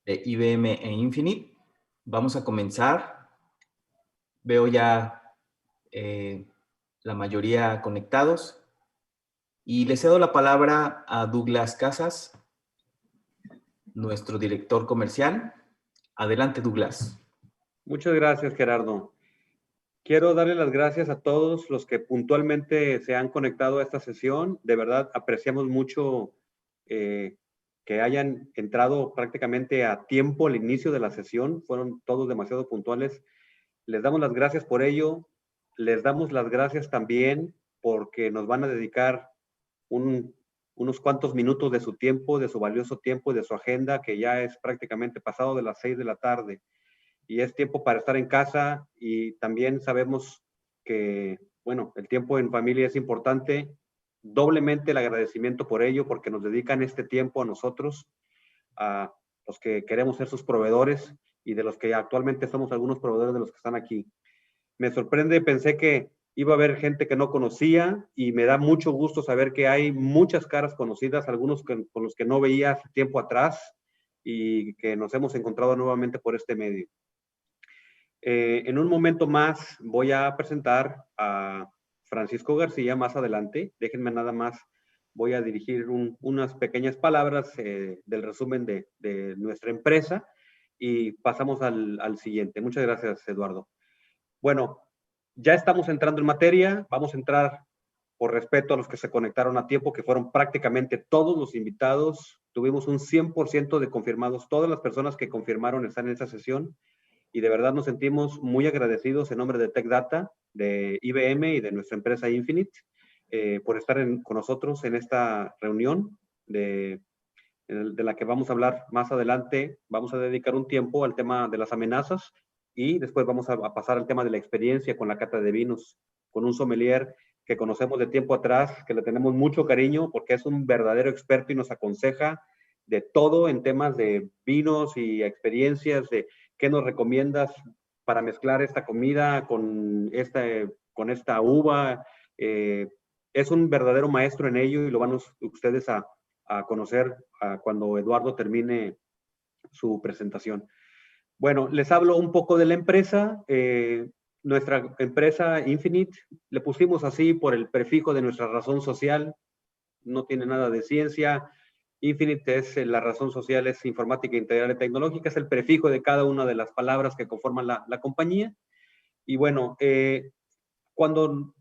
de IBM e Infinite. Vamos a comenzar. Veo ya la mayoría conectados. Y le cedo la palabra a Douglas Casas, nuestro director comercial. Adelante, Douglas. Muchas gracias, Gerardo. Quiero darle las gracias a todos los que puntualmente se han conectado a esta sesión. De verdad, apreciamos mucho que hayan entrado prácticamente a tiempo al inicio de la sesión. Fueron todos demasiado puntuales. Les damos las gracias por ello. Les damos las gracias también porque nos van a dedicar unos cuantos minutos de su tiempo, de su valioso tiempo y de su agenda, que ya es prácticamente pasado de las 6 de la tarde. Y es tiempo para estar en casa, y también sabemos que, bueno, el tiempo en familia es importante. Doblemente el agradecimiento por ello, porque nos dedican este tiempo a nosotros, a los que queremos ser sus proveedores y de los que actualmente somos algunos proveedores de los que están aquí. Me sorprende, pensé que iba a haber gente que no conocía, y me da mucho gusto saber que hay muchas caras conocidas, algunos con los que no veía hace tiempo atrás y que nos hemos encontrado nuevamente por este medio. En un momento más voy a presentar a Francisco García más adelante. Déjenme nada más, voy a dirigir unas pequeñas palabras del resumen de nuestra empresa y pasamos al siguiente. Muchas gracias, Eduardo. Bueno, ya estamos entrando en materia. Vamos a entrar por respeto a los que se conectaron a tiempo, que fueron prácticamente todos los invitados. Tuvimos un 100% de confirmados, todas las personas que confirmaron estar en esta sesión. Y de verdad nos sentimos muy agradecidos en nombre de TechData, de IBM y de nuestra empresa Infinite por estar con nosotros en esta reunión de la que vamos a hablar más adelante. Vamos a dedicar un tiempo al tema de las amenazas y después vamos a pasar al tema de la experiencia con la cata de vinos, con un sommelier que conocemos de tiempo atrás, que le tenemos mucho cariño porque es un verdadero experto y nos aconseja de todo en temas de vinos y experiencias, de qué nos recomiendas para mezclar esta comida con esta uva. Es un verdadero maestro en ello y lo van ustedes a conocer cuando Eduardo termine su presentación. Bueno, les hablo un poco de la empresa. Nuestra empresa Infinite, le pusimos así por el prefijo de nuestra razón social. No tiene nada de ciencia. Infinite es la razón social, es informática integral y tecnológica, es el prefijo de cada una de las palabras que conforman la compañía. Y bueno, cuando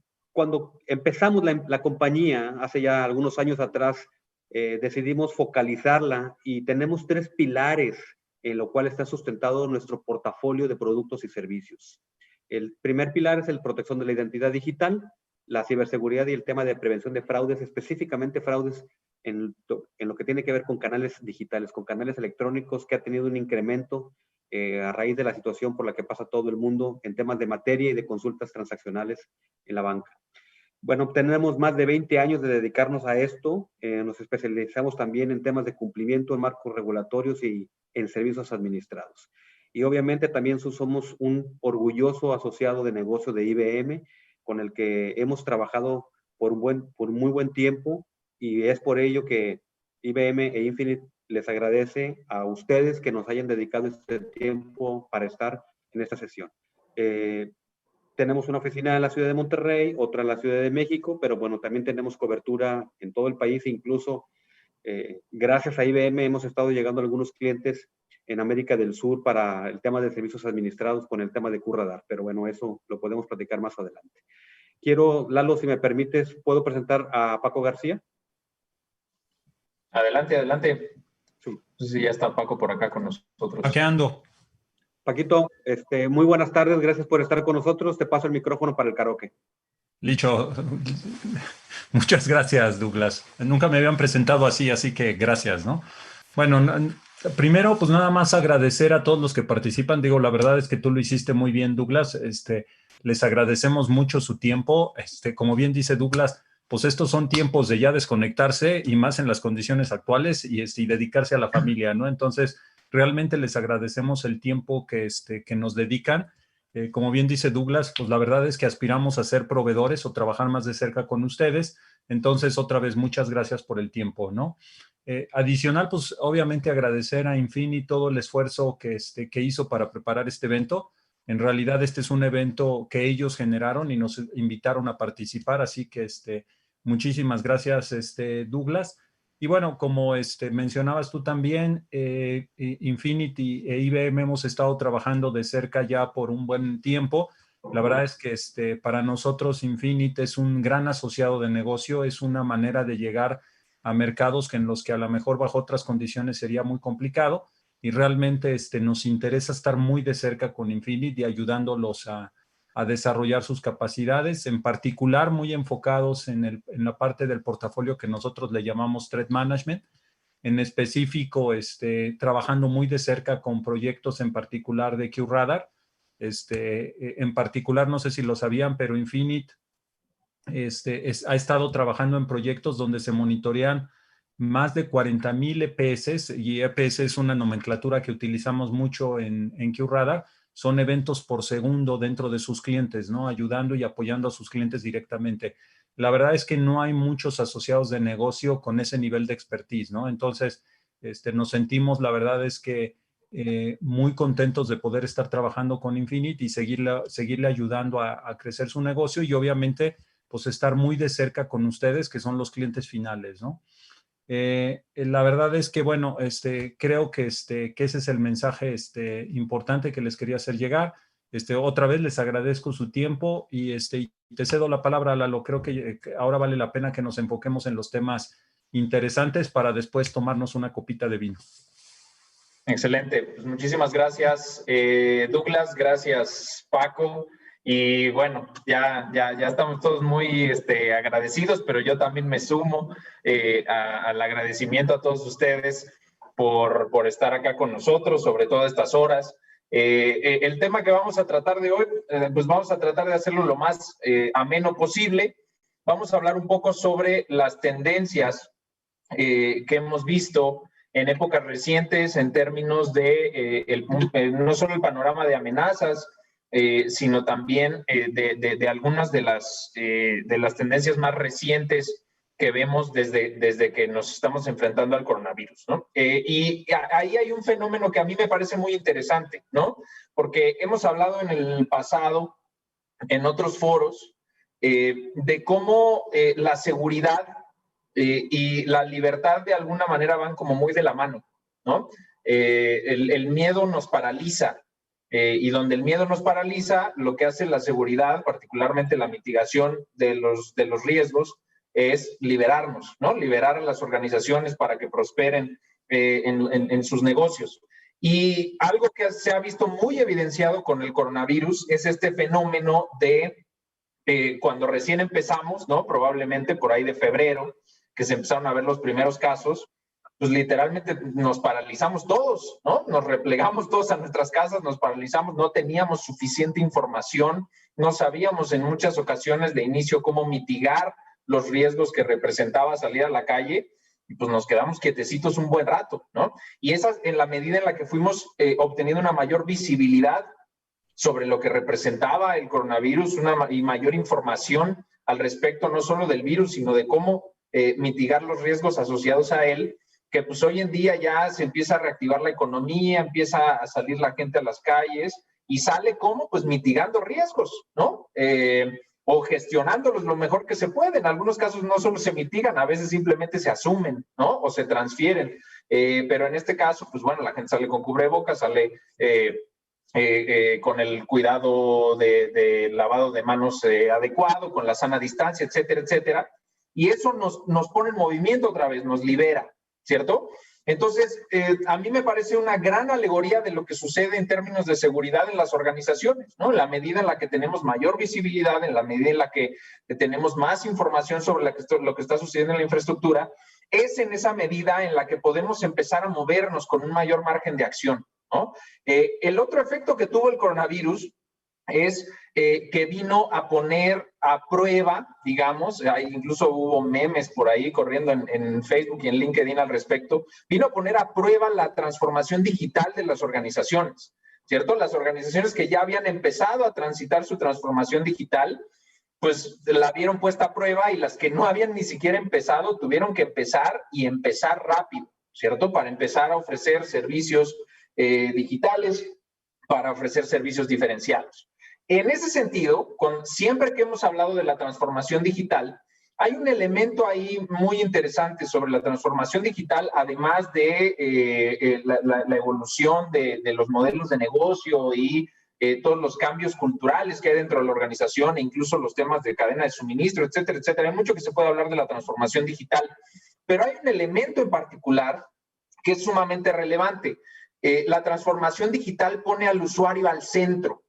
empezamos la compañía, hace ya algunos años atrás, decidimos focalizarla y tenemos 3 pilares en lo cual está sustentado nuestro portafolio de productos y servicios. El primer pilar es la protección de la identidad digital, la ciberseguridad y el tema de prevención de fraudes, específicamente fraudes en lo que tiene que ver con canales digitales, con canales electrónicos, que ha tenido un incremento a raíz de la situación por la que pasa todo el mundo en temas de materia y de consultas transaccionales en la banca. Bueno, tenemos más de 20 años de dedicarnos a esto. Nos especializamos también en temas de cumplimiento en marcos regulatorios y en servicios administrados. Y obviamente también somos un orgulloso asociado de negocio de IBM, con el que hemos trabajado por muy buen tiempo, y es por ello que IBM e Infinite les agradece a ustedes que nos hayan dedicado este tiempo para estar en esta sesión. Tenemos una oficina en la ciudad de Monterrey, otra en la Ciudad de México, pero bueno, también tenemos cobertura en todo el país. Incluso gracias a IBM hemos estado llegando a algunos clientes en América del Sur para el tema de servicios administrados con el tema de QRadar, pero bueno, eso lo podemos platicar más adelante. Lalo, si me permites, ¿puedo presentar a Paco García? Adelante, adelante. Sí, ya está Paco por acá con nosotros. ¿A qué ando? Paquito, muy buenas tardes, gracias por estar con nosotros. Te paso el micrófono para el karaoke. Licho, muchas gracias, Douglas. Nunca me habían presentado así que gracias, ¿no? Bueno, primero, pues nada más agradecer a todos los que participan. Digo, la verdad es que tú lo hiciste muy bien, Douglas. Les agradecemos mucho su tiempo. Como bien dice Douglas, pues estos son tiempos de ya desconectarse y más en las condiciones actuales y dedicarse a la familia, ¿no? Entonces, realmente les agradecemos el tiempo que nos dedican. Como bien dice Douglas, pues la verdad es que aspiramos a ser proveedores o trabajar más de cerca con ustedes. Entonces, otra vez, muchas gracias por el tiempo, ¿no? Adicional, pues obviamente agradecer a Infinity todo el esfuerzo que hizo para preparar este evento. En realidad este es un evento que ellos generaron y nos invitaron a participar, así que muchísimas gracias Douglas. Y bueno, como mencionabas tú también, Infinity e IBM hemos estado trabajando de cerca ya por un buen tiempo. La verdad es que para nosotros Infinity es un gran asociado de negocio, es una manera de llegar a mercados en los que a lo mejor bajo otras condiciones sería muy complicado, y realmente nos interesa estar muy de cerca con Infinity y ayudándolos a desarrollar sus capacidades, en particular muy enfocados en la parte del portafolio que nosotros le llamamos Threat Management, en específico trabajando muy de cerca con proyectos en particular de QRadar. En particular, no sé si lo sabían, pero Infinity ha estado trabajando en proyectos donde se monitorean más de 40,000 EPS, y EPS es una nomenclatura que utilizamos mucho en QRadar. Son eventos por segundo dentro de sus clientes, ¿no? Ayudando y apoyando a sus clientes directamente. La verdad es que no hay muchos asociados de negocio con ese nivel de expertise, ¿no? Entonces, nos sentimos, la verdad es que muy contentos de poder estar trabajando con Infinity y seguirle ayudando a crecer su negocio, y obviamente pues estar muy de cerca con ustedes, que son los clientes finales, ¿no? La verdad es que, bueno, creo que ese es el mensaje importante que les quería hacer llegar. Otra vez les agradezco su tiempo y te cedo la palabra, Lalo. Creo que ahora vale la pena que nos enfoquemos en los temas interesantes para después tomarnos una copita de vino. Excelente, pues muchísimas gracias Douglas, gracias Paco, y bueno, ya estamos todos muy agradecidos, pero yo también me sumo al agradecimiento a todos ustedes por estar acá con nosotros, sobre todo estas horas. El tema que vamos a tratar de hoy, pues vamos a tratar de hacerlo lo más ameno posible. Vamos a hablar un poco sobre las tendencias que hemos visto en épocas recientes en términos de no solo el panorama de amenazas, sino también de algunas de las tendencias más recientes que vemos desde que nos estamos enfrentando al coronavirus, ¿no? Y ahí hay un fenómeno que a mí me parece muy interesante, ¿no? Porque hemos hablado en el pasado, en otros foros, de cómo la seguridad y la libertad de alguna manera van como muy de la mano, ¿no? El miedo nos paraliza, y donde el miedo nos paraliza, lo que hace la seguridad, particularmente la mitigación de los riesgos, es liberarnos, ¿no? Liberar a las organizaciones para que prosperen en sus negocios. Y algo que se ha visto muy evidenciado con el coronavirus es este fenómeno de cuando recién empezamos, ¿no? Probablemente por ahí de febrero, que se empezaron a ver los primeros casos, pues literalmente nos paralizamos todos, ¿no? Nos replegamos todos a nuestras casas, nos paralizamos, no teníamos suficiente información, no sabíamos en muchas ocasiones de inicio cómo mitigar los riesgos que representaba salir a la calle, y pues nos quedamos quietecitos un buen rato, ¿no? Y esa, en la medida en la que fuimos obteniendo una mayor visibilidad sobre lo que representaba el coronavirus, y mayor información al respecto, no solo del virus, sino de cómo mitigar los riesgos asociados a él, que pues hoy en día ya se empieza a reactivar la economía, empieza a salir la gente a las calles, y sale como pues mitigando riesgos, ¿no? O gestionándolos lo mejor que se puede. En algunos casos no solo se mitigan, a veces simplemente se asumen, ¿no? O se transfieren. Pero en este caso, pues bueno, la gente sale con cubrebocas, sale con el cuidado de lavado de manos adecuado, con la sana distancia, etcétera, etcétera. Y eso nos pone en movimiento otra vez, nos libera, ¿cierto? Entonces, a mí me parece una gran alegoría de lo que sucede en términos de seguridad en las organizaciones, ¿no? En la medida en la que tenemos mayor visibilidad, en la medida en la que tenemos más información sobre lo que está sucediendo en la infraestructura, es en esa medida en la que podemos empezar a movernos con un mayor margen de acción, ¿no? El otro efecto que tuvo el coronavirus es que vino a poner a prueba, digamos, incluso hubo memes por ahí corriendo en Facebook y en LinkedIn al respecto, vino a poner a prueba la transformación digital de las organizaciones, ¿cierto? Las organizaciones que ya habían empezado a transitar su transformación digital pues la vieron puesta a prueba, y las que no habían ni siquiera empezado tuvieron que empezar, y empezar rápido, ¿cierto? Para empezar a ofrecer servicios digitales, para ofrecer servicios diferenciados. En ese sentido, siempre que hemos hablado de la transformación digital, hay un elemento ahí muy interesante sobre la transformación digital, además de la evolución de los modelos de negocio y todos los cambios culturales que hay dentro de la organización, e incluso los temas de cadena de suministro, etcétera, etcétera. Hay mucho que se puede hablar de la transformación digital, pero hay un elemento en particular que es sumamente relevante. La transformación digital pone al usuario al centro,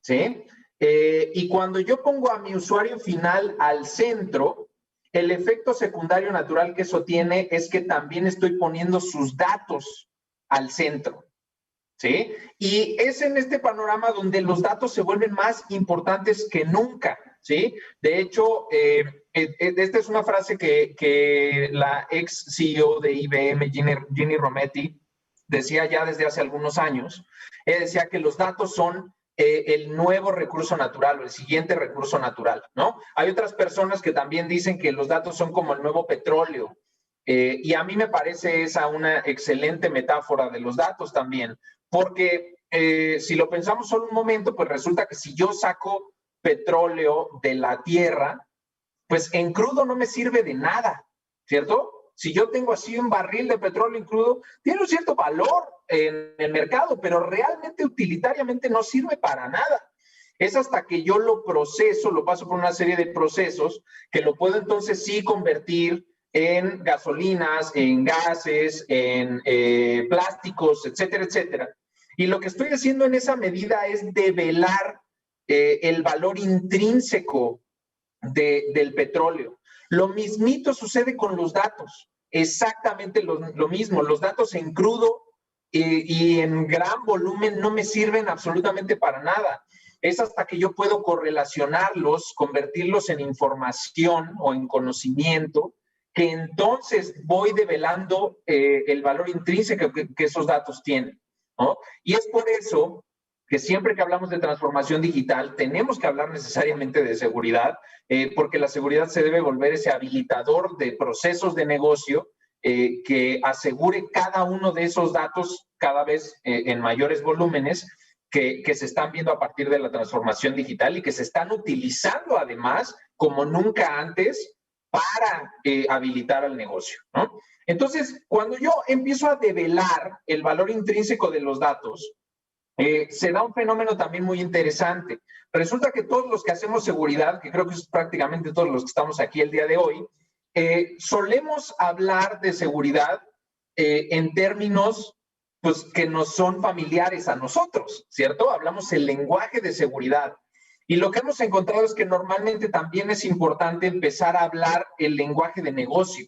¿sí? Y cuando yo pongo a mi usuario final al centro, el efecto secundario natural que eso tiene es que también estoy poniendo sus datos al centro, ¿sí? Y es en este panorama donde los datos se vuelven más importantes que nunca, ¿sí? De hecho, esta es una frase que la ex CEO de IBM, Ginni Rometty, decía ya desde hace algunos años. Decía que los datos son el nuevo recurso natural, o el siguiente recurso natural, ¿no? Hay otras personas que también dicen que los datos son como el nuevo petróleo, y a mí me parece esa una excelente metáfora de los datos también, porque si lo pensamos solo un momento, pues resulta que si yo saco petróleo de la tierra, pues en crudo no me sirve de nada, ¿cierto? Si yo tengo así un barril de petróleo en crudo, tiene un cierto valor en el mercado, pero realmente utilitariamente no sirve para nada. Es hasta que yo lo proceso, lo paso por una serie de procesos, que lo puedo entonces sí convertir en gasolinas, en gases, en plásticos, etcétera, etcétera. Y lo que estoy haciendo en esa medida es develar el valor intrínseco del petróleo. Lo mismito sucede con los datos, exactamente lo mismo. Los datos en crudo y en gran volumen no me sirven absolutamente para nada. Es hasta que yo puedo correlacionarlos, convertirlos en información o en conocimiento, que entonces voy develando el valor intrínseco que esos datos tienen, ¿no? Y es por eso que siempre que hablamos de transformación digital tenemos que hablar necesariamente de seguridad, porque la seguridad se debe volver ese habilitador de procesos de negocio que asegure cada uno de esos datos cada vez en mayores volúmenes que se están viendo a partir de la transformación digital y que se están utilizando además como nunca antes para habilitar al negocio, ¿no? Entonces, cuando yo empiezo a develar el valor intrínseco de los datos, se da un fenómeno también muy interesante. Resulta que todos los que hacemos seguridad, que creo que es prácticamente todos los que estamos aquí el día de hoy, solemos hablar de seguridad en términos pues, que nos son familiares a nosotros, ¿cierto? Hablamos el lenguaje de seguridad. Y lo que hemos encontrado es que normalmente también es importante empezar a hablar el lenguaje de negocio,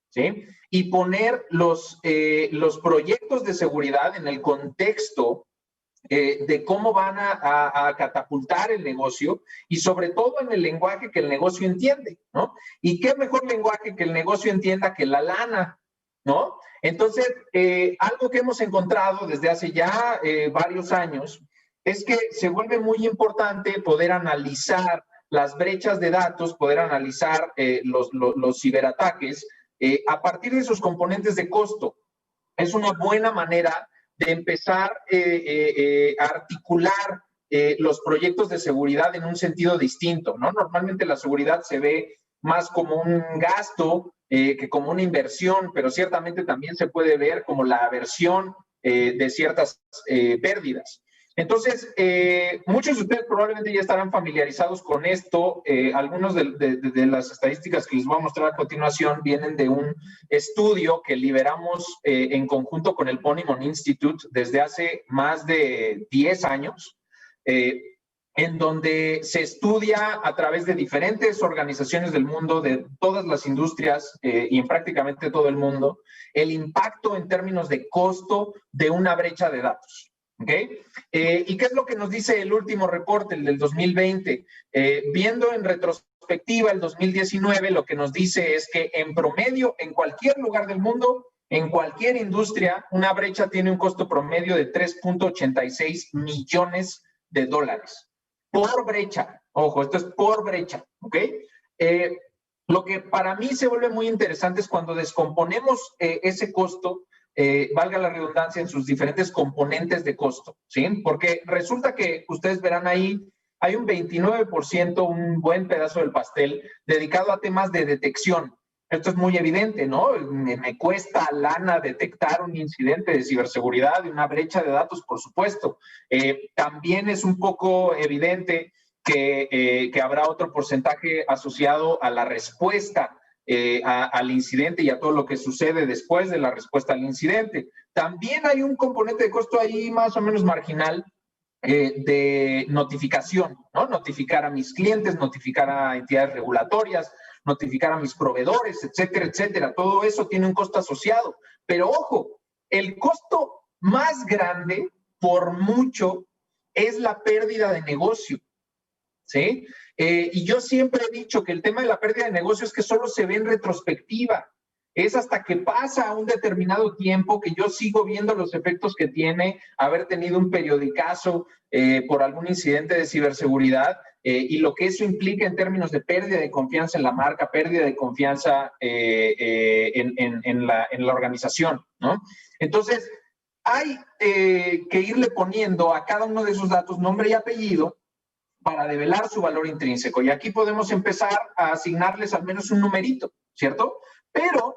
¿sí? Y poner los proyectos de seguridad en el contexto de cómo van a catapultar el negocio, y sobre todo en el lenguaje que el negocio entiende, ¿no? Y qué mejor lenguaje que el negocio entienda que la lana, ¿no? Entonces, algo que hemos encontrado desde hace ya varios años es que se vuelve muy importante poder analizar las brechas de datos, poder analizar los ciberataques a partir de sus componentes de costo. Es una buena manera de empezar a articular los proyectos de seguridad en un sentido distinto, ¿no? Normalmente la seguridad se ve más como un gasto que como una inversión, pero ciertamente también se puede ver como la aversión de ciertas pérdidas. Entonces, muchos de ustedes probablemente ya estarán familiarizados con esto. Algunos de las estadísticas que les voy a mostrar a continuación vienen de un estudio que liberamos en conjunto con el Ponemon Institute desde hace más de 10 años, en donde se estudia a través de diferentes organizaciones del mundo, de todas las industrias y en prácticamente todo el mundo, el impacto en términos de costo de una brecha de datos. ¿Okay? ¿Y qué es lo que nos dice el último reporte, el del 2020? Viendo en retrospectiva el 2019, lo que nos dice es que en promedio, en cualquier lugar del mundo, en cualquier industria, una brecha tiene un costo promedio de 3.86 millones de dólares por brecha. Ojo, esto es por brecha, ¿ok? Lo que para mí se vuelve muy interesante es cuando descomponemos ese costo, valga la redundancia, en sus diferentes componentes de costo, ¿sí? Porque resulta que ustedes verán ahí, hay un 29%, un buen pedazo del pastel, dedicado a temas de detección. Esto es muy evidente, ¿no? Me cuesta lana detectar un incidente de ciberseguridad y una brecha de datos, por supuesto. También es un poco evidente que habrá otro porcentaje asociado a la respuesta al incidente y a todo lo que sucede después de la respuesta al incidente. También hay un componente de costo ahí más o menos marginal de notificación, ¿no? Notificar a mis clientes, notificar a entidades regulatorias, notificar a mis proveedores, etcétera, etcétera. Todo eso tiene un costo asociado. Pero ojo, el costo más grande, por mucho, es la pérdida de negocio, ¿sí? Y yo siempre he dicho que el tema de la pérdida de negocio es que solo se ve en retrospectiva. Es hasta que pasa un determinado tiempo que yo sigo viendo los efectos que tiene haber tenido un periodicazo por algún incidente de ciberseguridad y lo que eso implica en términos de pérdida de confianza en la marca, pérdida de confianza en la organización, ¿no? Entonces, hay que irle poniendo a cada uno de esos datos nombre y apellido para develar su valor intrínseco. Y aquí podemos empezar a asignarles al menos un numerito, ¿cierto? Pero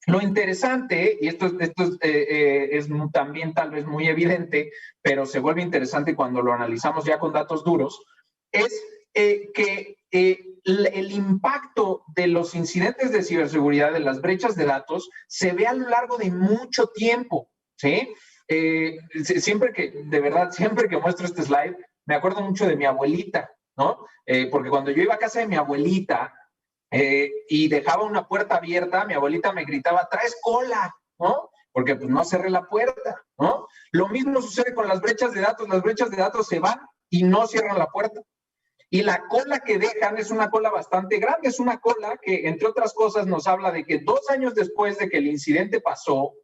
lo interesante, y esto es también tal vez muy evidente, pero se vuelve interesante cuando lo analizamos ya con datos duros, es que el impacto de los incidentes de ciberseguridad, de las brechas de datos, se ve a lo largo de mucho tiempo, ¿sí? Siempre que muestro este slide, me acuerdo mucho de mi abuelita, ¿no? Porque cuando yo iba a casa de mi abuelita y dejaba una puerta abierta, mi abuelita me gritaba, traes cola, ¿no? Porque pues no cerré la puerta, ¿no? Lo mismo sucede con las brechas de datos se van y no cierran la puerta. Y la cola que dejan es una cola bastante grande, es una cola que, entre otras cosas, nos habla de que 2 años después de que el incidente pasó,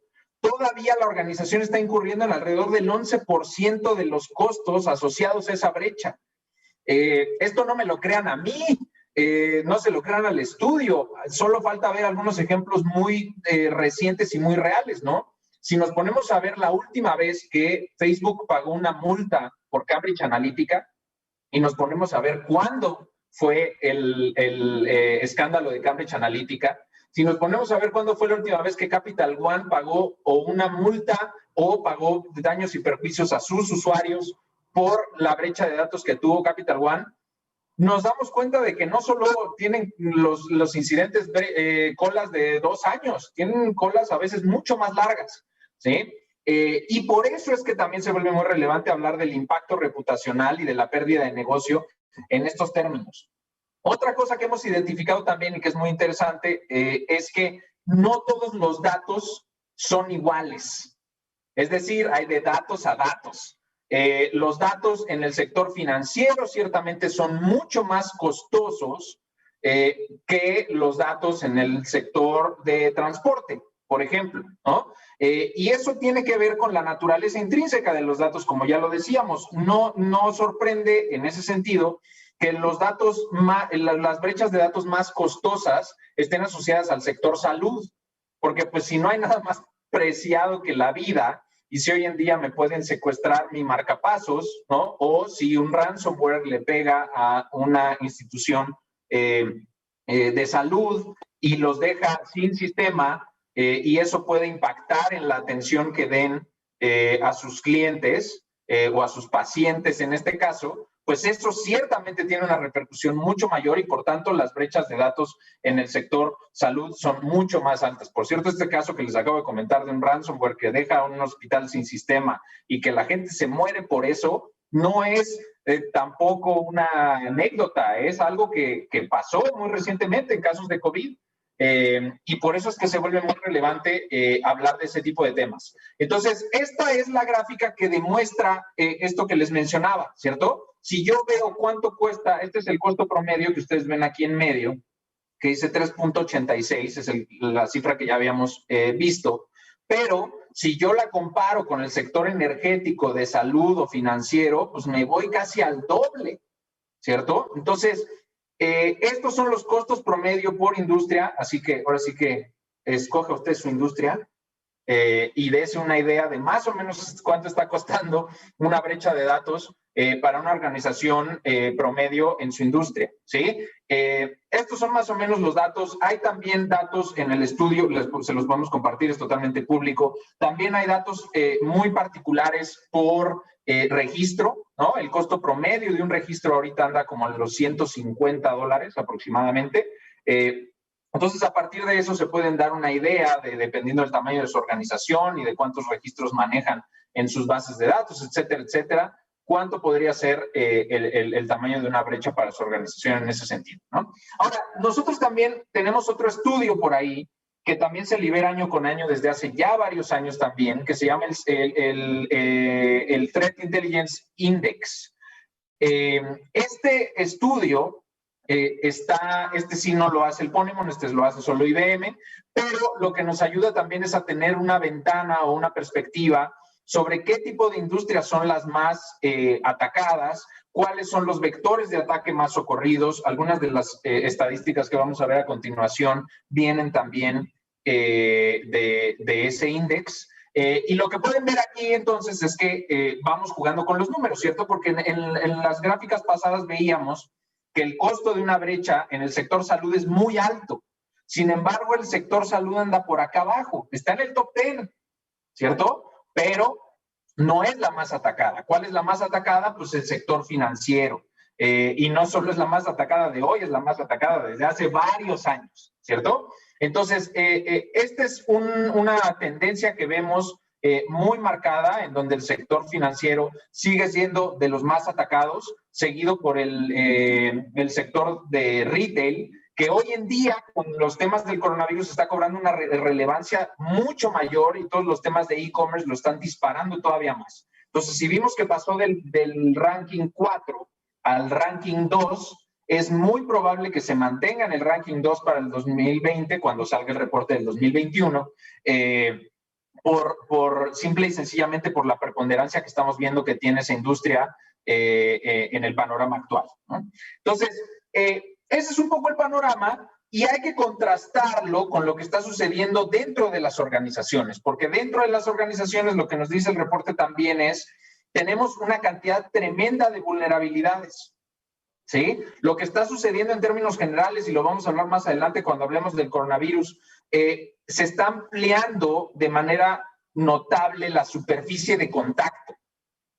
todavía la organización está incurriendo en alrededor del 11% de los costos asociados a esa brecha. Esto no me lo crean a mí, no se lo crean al estudio, solo falta ver algunos ejemplos muy recientes y muy reales, ¿no? Si nos ponemos a ver la última vez que Facebook pagó una multa por Cambridge Analytica y nos ponemos a ver cuándo fue el escándalo de Cambridge Analytica, si nos ponemos a ver cuándo fue la última vez que Capital One pagó o una multa o pagó daños y perjuicios a sus usuarios por la brecha de datos que tuvo Capital One, nos damos cuenta de que no solo tienen los incidentes colas de 2 años, tienen colas a veces mucho más largas, ¿sí? Y por eso es que también se vuelve muy relevante hablar del impacto reputacional y de la pérdida de negocio en estos términos. Otra cosa que hemos identificado también y que es muy interesante es que no todos los datos son iguales. Es decir, hay de datos a datos. Los datos en el sector financiero ciertamente son mucho más costosos que los datos en el sector de transporte, por ejemplo, ¿no? Y eso tiene que ver con la naturaleza intrínseca de los datos, como ya lo decíamos. No sorprende en ese sentido que los datos, las brechas de datos más costosas estén asociadas al sector salud, porque pues si no hay nada más preciado que la vida, y si hoy en día me pueden secuestrar mi marcapasos, ¿no? O si un ransomware le pega a una institución de salud y los deja sin sistema, y eso puede impactar en la atención que den a sus clientes o a sus pacientes en este caso, pues eso ciertamente tiene una repercusión mucho mayor y por tanto las brechas de datos en el sector salud son mucho más altas. Por cierto, este caso que les acabo de comentar de un ransomware que deja a un hospital sin sistema y que la gente se muere por eso, no es tampoco una anécdota, es algo que pasó muy recientemente en casos de COVID. Y por eso es que se vuelve muy relevante hablar de ese tipo de temas. Entonces, esta es la gráfica que demuestra esto que les mencionaba, ¿cierto? Si yo veo cuánto cuesta, este es el costo promedio que ustedes ven aquí en medio, que dice 3.86, es la cifra que ya habíamos visto, pero si yo la comparo con el sector energético, de salud o financiero, pues me voy casi al doble. ¿cierto? Entonces, estos son los costos promedio por industria, así que ahora sí que escoge usted su industria y dése una idea de más o menos cuánto está costando una brecha de datos para una organización promedio en su industria, ¿sí? Estos son más o menos los datos. Hay también datos en el estudio, se los podemos compartir, es totalmente público. También hay datos muy particulares por registro, ¿no? El costo promedio de un registro ahorita anda como en los $150 aproximadamente. Entonces, a partir de eso se pueden dar una idea, dependiendo del tamaño de su organización y de cuántos registros manejan en sus bases de datos, etcétera, etcétera, cuánto podría ser el tamaño de una brecha para su organización en ese sentido, ¿no? Ahora, nosotros también tenemos otro estudio por ahí que también se libera año con año desde hace ya varios años también, que se llama el Threat Intelligence Index. Este estudio este sí no lo hace el Ponemon, este lo hace solo IBM, pero lo que nos ayuda también es a tener una ventana o una perspectiva sobre qué tipo de industrias son las más atacadas, cuáles son los vectores de ataque más socorridos. Algunas de las estadísticas que vamos a ver a continuación vienen también de ese índice. Y lo que pueden ver aquí entonces es que vamos jugando con los números, ¿cierto? Porque en las gráficas pasadas veíamos que el costo de una brecha en el sector salud es muy alto. Sin embargo, el sector salud anda por acá abajo, está en el top 10, ¿cierto? Pero no es la más atacada. ¿Cuál es la más atacada? Pues el sector financiero. Y no solo es la más atacada de hoy, es la más atacada desde hace varios años, ¿cierto? Entonces, esta es una tendencia que vemos muy marcada, en donde el sector financiero sigue siendo de los más atacados, seguido por el sector de retail, que hoy en día, con los temas del coronavirus, está cobrando una relevancia mucho mayor y todos los temas de e-commerce lo están disparando todavía más. Entonces, si vimos que pasó del ranking 4 al ranking 2, es muy probable que se mantenga en el ranking 2 para el 2020, cuando salga el reporte del 2021, por simple y sencillamente por la preponderancia que estamos viendo que tiene esa industria en el panorama actual, ¿no? Entonces, ese es un poco el panorama y hay que contrastarlo con lo que está sucediendo dentro de las organizaciones, porque dentro de las organizaciones lo que nos dice el reporte también es, tenemos una cantidad tremenda de vulnerabilidades, ¿sí? Lo que está sucediendo en términos generales, y lo vamos a hablar más adelante cuando hablemos del coronavirus, se está ampliando de manera notable la superficie de contacto.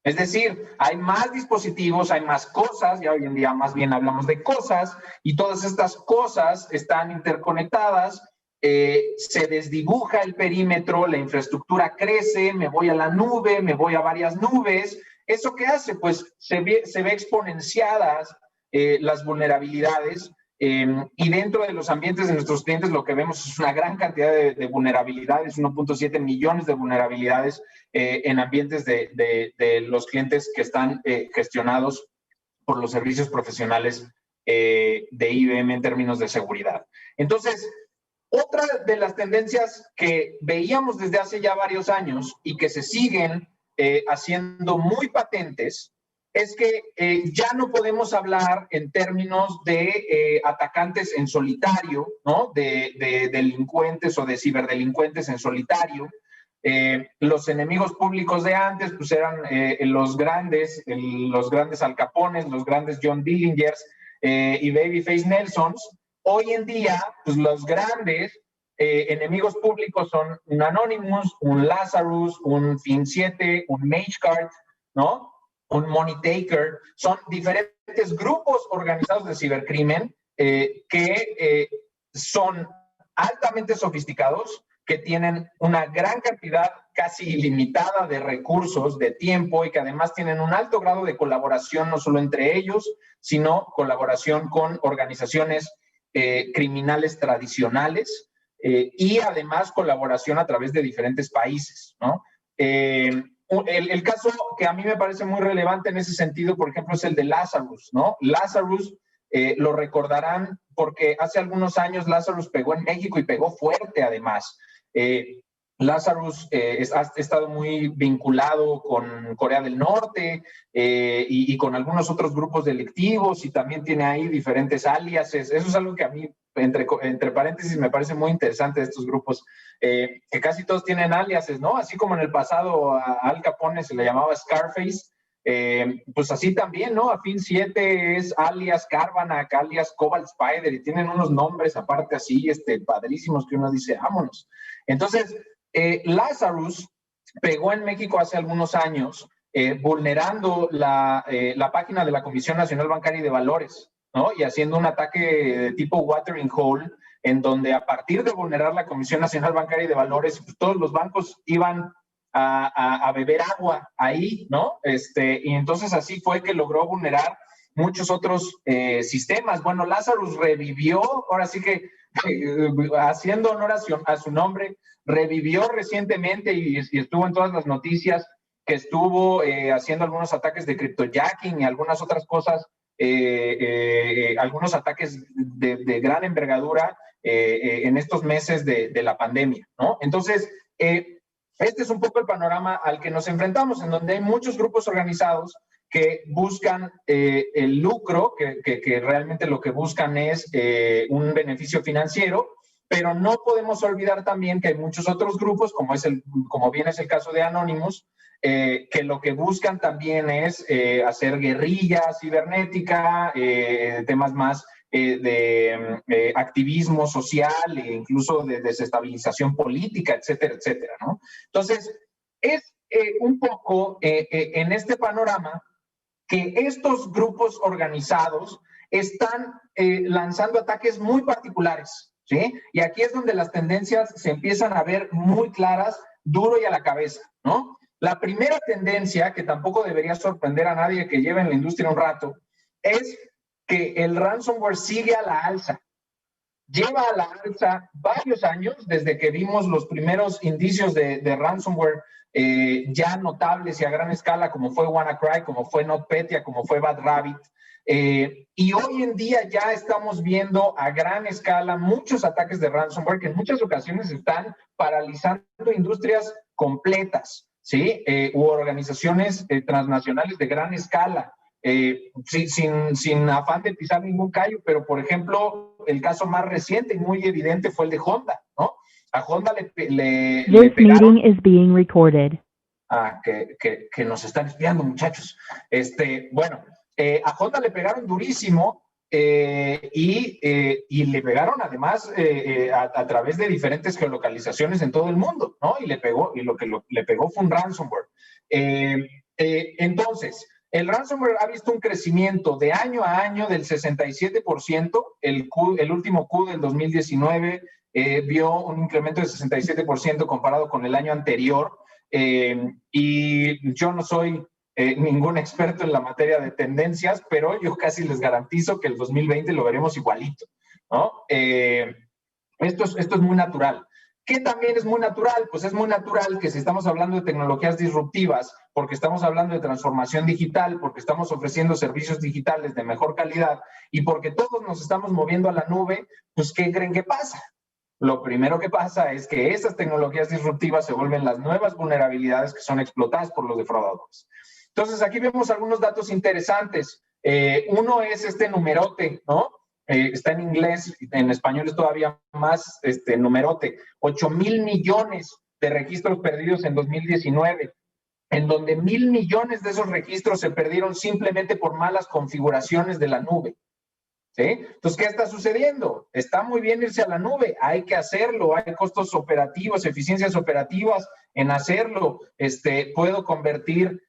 Es decir, hay más dispositivos, hay más cosas, ya hoy en día más bien hablamos de cosas, y todas estas cosas están interconectadas, se desdibuja el perímetro, la infraestructura crece, me voy a la nube, me voy a varias nubes. ¿Eso qué hace? Pues se ve exponenciadas las vulnerabilidades, y dentro de los ambientes de nuestros clientes lo que vemos es una gran cantidad de vulnerabilidades, 1.7 millones de vulnerabilidades en ambientes de los clientes que están gestionados por los servicios profesionales de IBM en términos de seguridad. Entonces, otra de las tendencias que veíamos desde hace ya varios años y que se siguen haciendo muy patentes es que ya no podemos hablar en términos de atacantes en solitario, ¿no? De delincuentes o de ciberdelincuentes en solitario. Los enemigos públicos de antes pues eran los grandes Al Capones, los grandes John Dillingers y Babyface Nelsons. Hoy en día, pues los grandes enemigos públicos son un Anonymous, un Lazarus, un Fin7, un MageCard, ¿no? Un Money Taker. Son diferentes grupos organizados de cibercrimen que son altamente sofisticados, que tienen una gran cantidad casi ilimitada de recursos, de tiempo, y que además tienen un alto grado de colaboración no solo entre ellos, sino colaboración con organizaciones criminales tradicionales y además colaboración a través de diferentes países, ¿no? El caso que a mí me parece muy relevante en ese sentido, por ejemplo, es el de Lazarus, ¿no? Lazarus, lo recordarán porque hace algunos años Lazarus pegó en México y pegó fuerte además. Lazarus ha estado muy vinculado con Corea del Norte y con algunos otros grupos delictivos, y también tiene ahí diferentes aliases. Eso es algo que a mí, entre paréntesis, me parece muy interesante de estos grupos, que casi todos tienen aliases, ¿no? Así como en el pasado a Al Capone se le llamaba Scarface, pues así también, ¿no? Afin 7 es alias Carvanac, alias Cobalt Spider, y tienen unos nombres aparte así, padrísimos, que uno dice, vámonos. Entonces, Lazarus pegó en México hace algunos años, vulnerando la página de la Comisión Nacional Bancaria y de Valores, ¿no? Y haciendo un ataque de tipo watering hole, en donde a partir de vulnerar la Comisión Nacional Bancaria y de Valores, pues todos los bancos iban a beber agua ahí, ¿no? Y entonces así fue que logró vulnerar muchos otros sistemas. Bueno, Lazarus revivió, ahora sí que haciendo honor a su nombre, revivió recientemente y estuvo en todas las noticias, que estuvo haciendo algunos ataques de cryptojacking y algunas otras cosas, algunos ataques de gran envergadura en estos meses de la pandemia, ¿no? Entonces, este es un poco el panorama al que nos enfrentamos, en donde hay muchos grupos organizados que buscan el lucro, que realmente lo que buscan es un beneficio financiero, pero no podemos olvidar también que hay muchos otros grupos, como bien es el caso de Anonymous, que lo que buscan también es hacer guerrilla cibernética, temas más de activismo social e incluso de desestabilización política, etcétera, etcétera, ¿no? Entonces, es un poco en este panorama que estos grupos organizados están lanzando ataques muy particulares, ¿sí? Y aquí es donde las tendencias se empiezan a ver muy claras, duro y a la cabeza, ¿no? La primera tendencia, que tampoco debería sorprender a nadie que lleve en la industria un rato, es que el ransomware sigue a la alza. Lleva a la alza varios años, desde que vimos los primeros indicios de ransomware ya notables y a gran escala, como fue WannaCry, como fue NotPetya, como fue Bad Rabbit. Y hoy en día ya estamos viendo a gran escala muchos ataques de ransomware que en muchas ocasiones están paralizando industrias completas, ¿sí? U organizaciones transnacionales de gran escala. Sin afán de pisar ningún callo, pero por ejemplo, el caso más reciente y muy evidente fue el de Honda, ¿no? A Honda le pegaron... Meeting is being recorded. Que nos están espiando, muchachos. Bueno, a Honda le pegaron durísimo y le pegaron además a través de diferentes geolocalizaciones en todo el mundo, ¿no? Y lo que le pegó fue un ransomware. Entonces, el ransomware ha visto un crecimiento de año a año del 67%. El último Q del 2019 vio un incremento del 67% comparado con el año anterior. Y yo no soy ningún experto en la materia de tendencias, pero yo casi les garantizo que el 2020 lo veremos igualito, ¿no? Esto es muy natural. ¿Qué también es muy natural? Pues es muy natural que si estamos hablando de tecnologías disruptivas, porque estamos hablando de transformación digital, porque estamos ofreciendo servicios digitales de mejor calidad y porque todos nos estamos moviendo a la nube, pues ¿qué creen que pasa? Lo primero que pasa es que esas tecnologías disruptivas se vuelven las nuevas vulnerabilidades que son explotadas por los defraudadores. Entonces, aquí vemos algunos datos interesantes. Uno es este numerote, ¿no? Está en inglés, en español es todavía más numerote. 8,000 millones de registros perdidos en 2019, en donde 1,000 millones de esos registros se perdieron simplemente por malas configuraciones de la nube. ¿Sí? Entonces, ¿qué está sucediendo? Está muy bien irse a la nube, hay que hacerlo, hay costos operativos, eficiencias operativas en hacerlo. Puedo convertir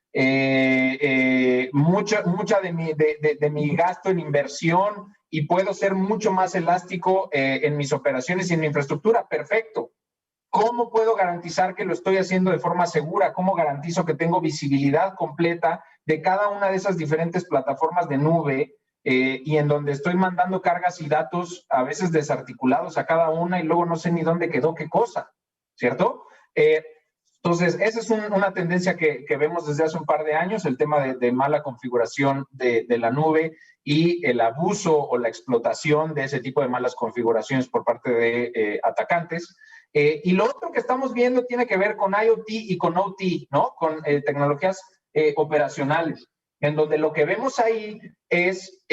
mucha de mi gasto en inversión y puedo ser mucho más elástico en mis operaciones y en mi infraestructura. Perfecto. ¿Cómo puedo garantizar que lo estoy haciendo de forma segura? ¿Cómo garantizo que tengo visibilidad completa de cada una de esas diferentes plataformas de nube? Y en donde estoy mandando cargas y datos a veces desarticulados a cada una y luego no sé ni dónde quedó qué cosa, ¿cierto? Entonces, esa es una tendencia que vemos desde hace un par de años, el tema de mala configuración de la nube y el abuso o la explotación de ese tipo de malas configuraciones por parte de atacantes. Y lo otro que estamos viendo tiene que ver con IoT y con OT, ¿no? Con tecnologías operacionales, en donde lo que vemos ahí es,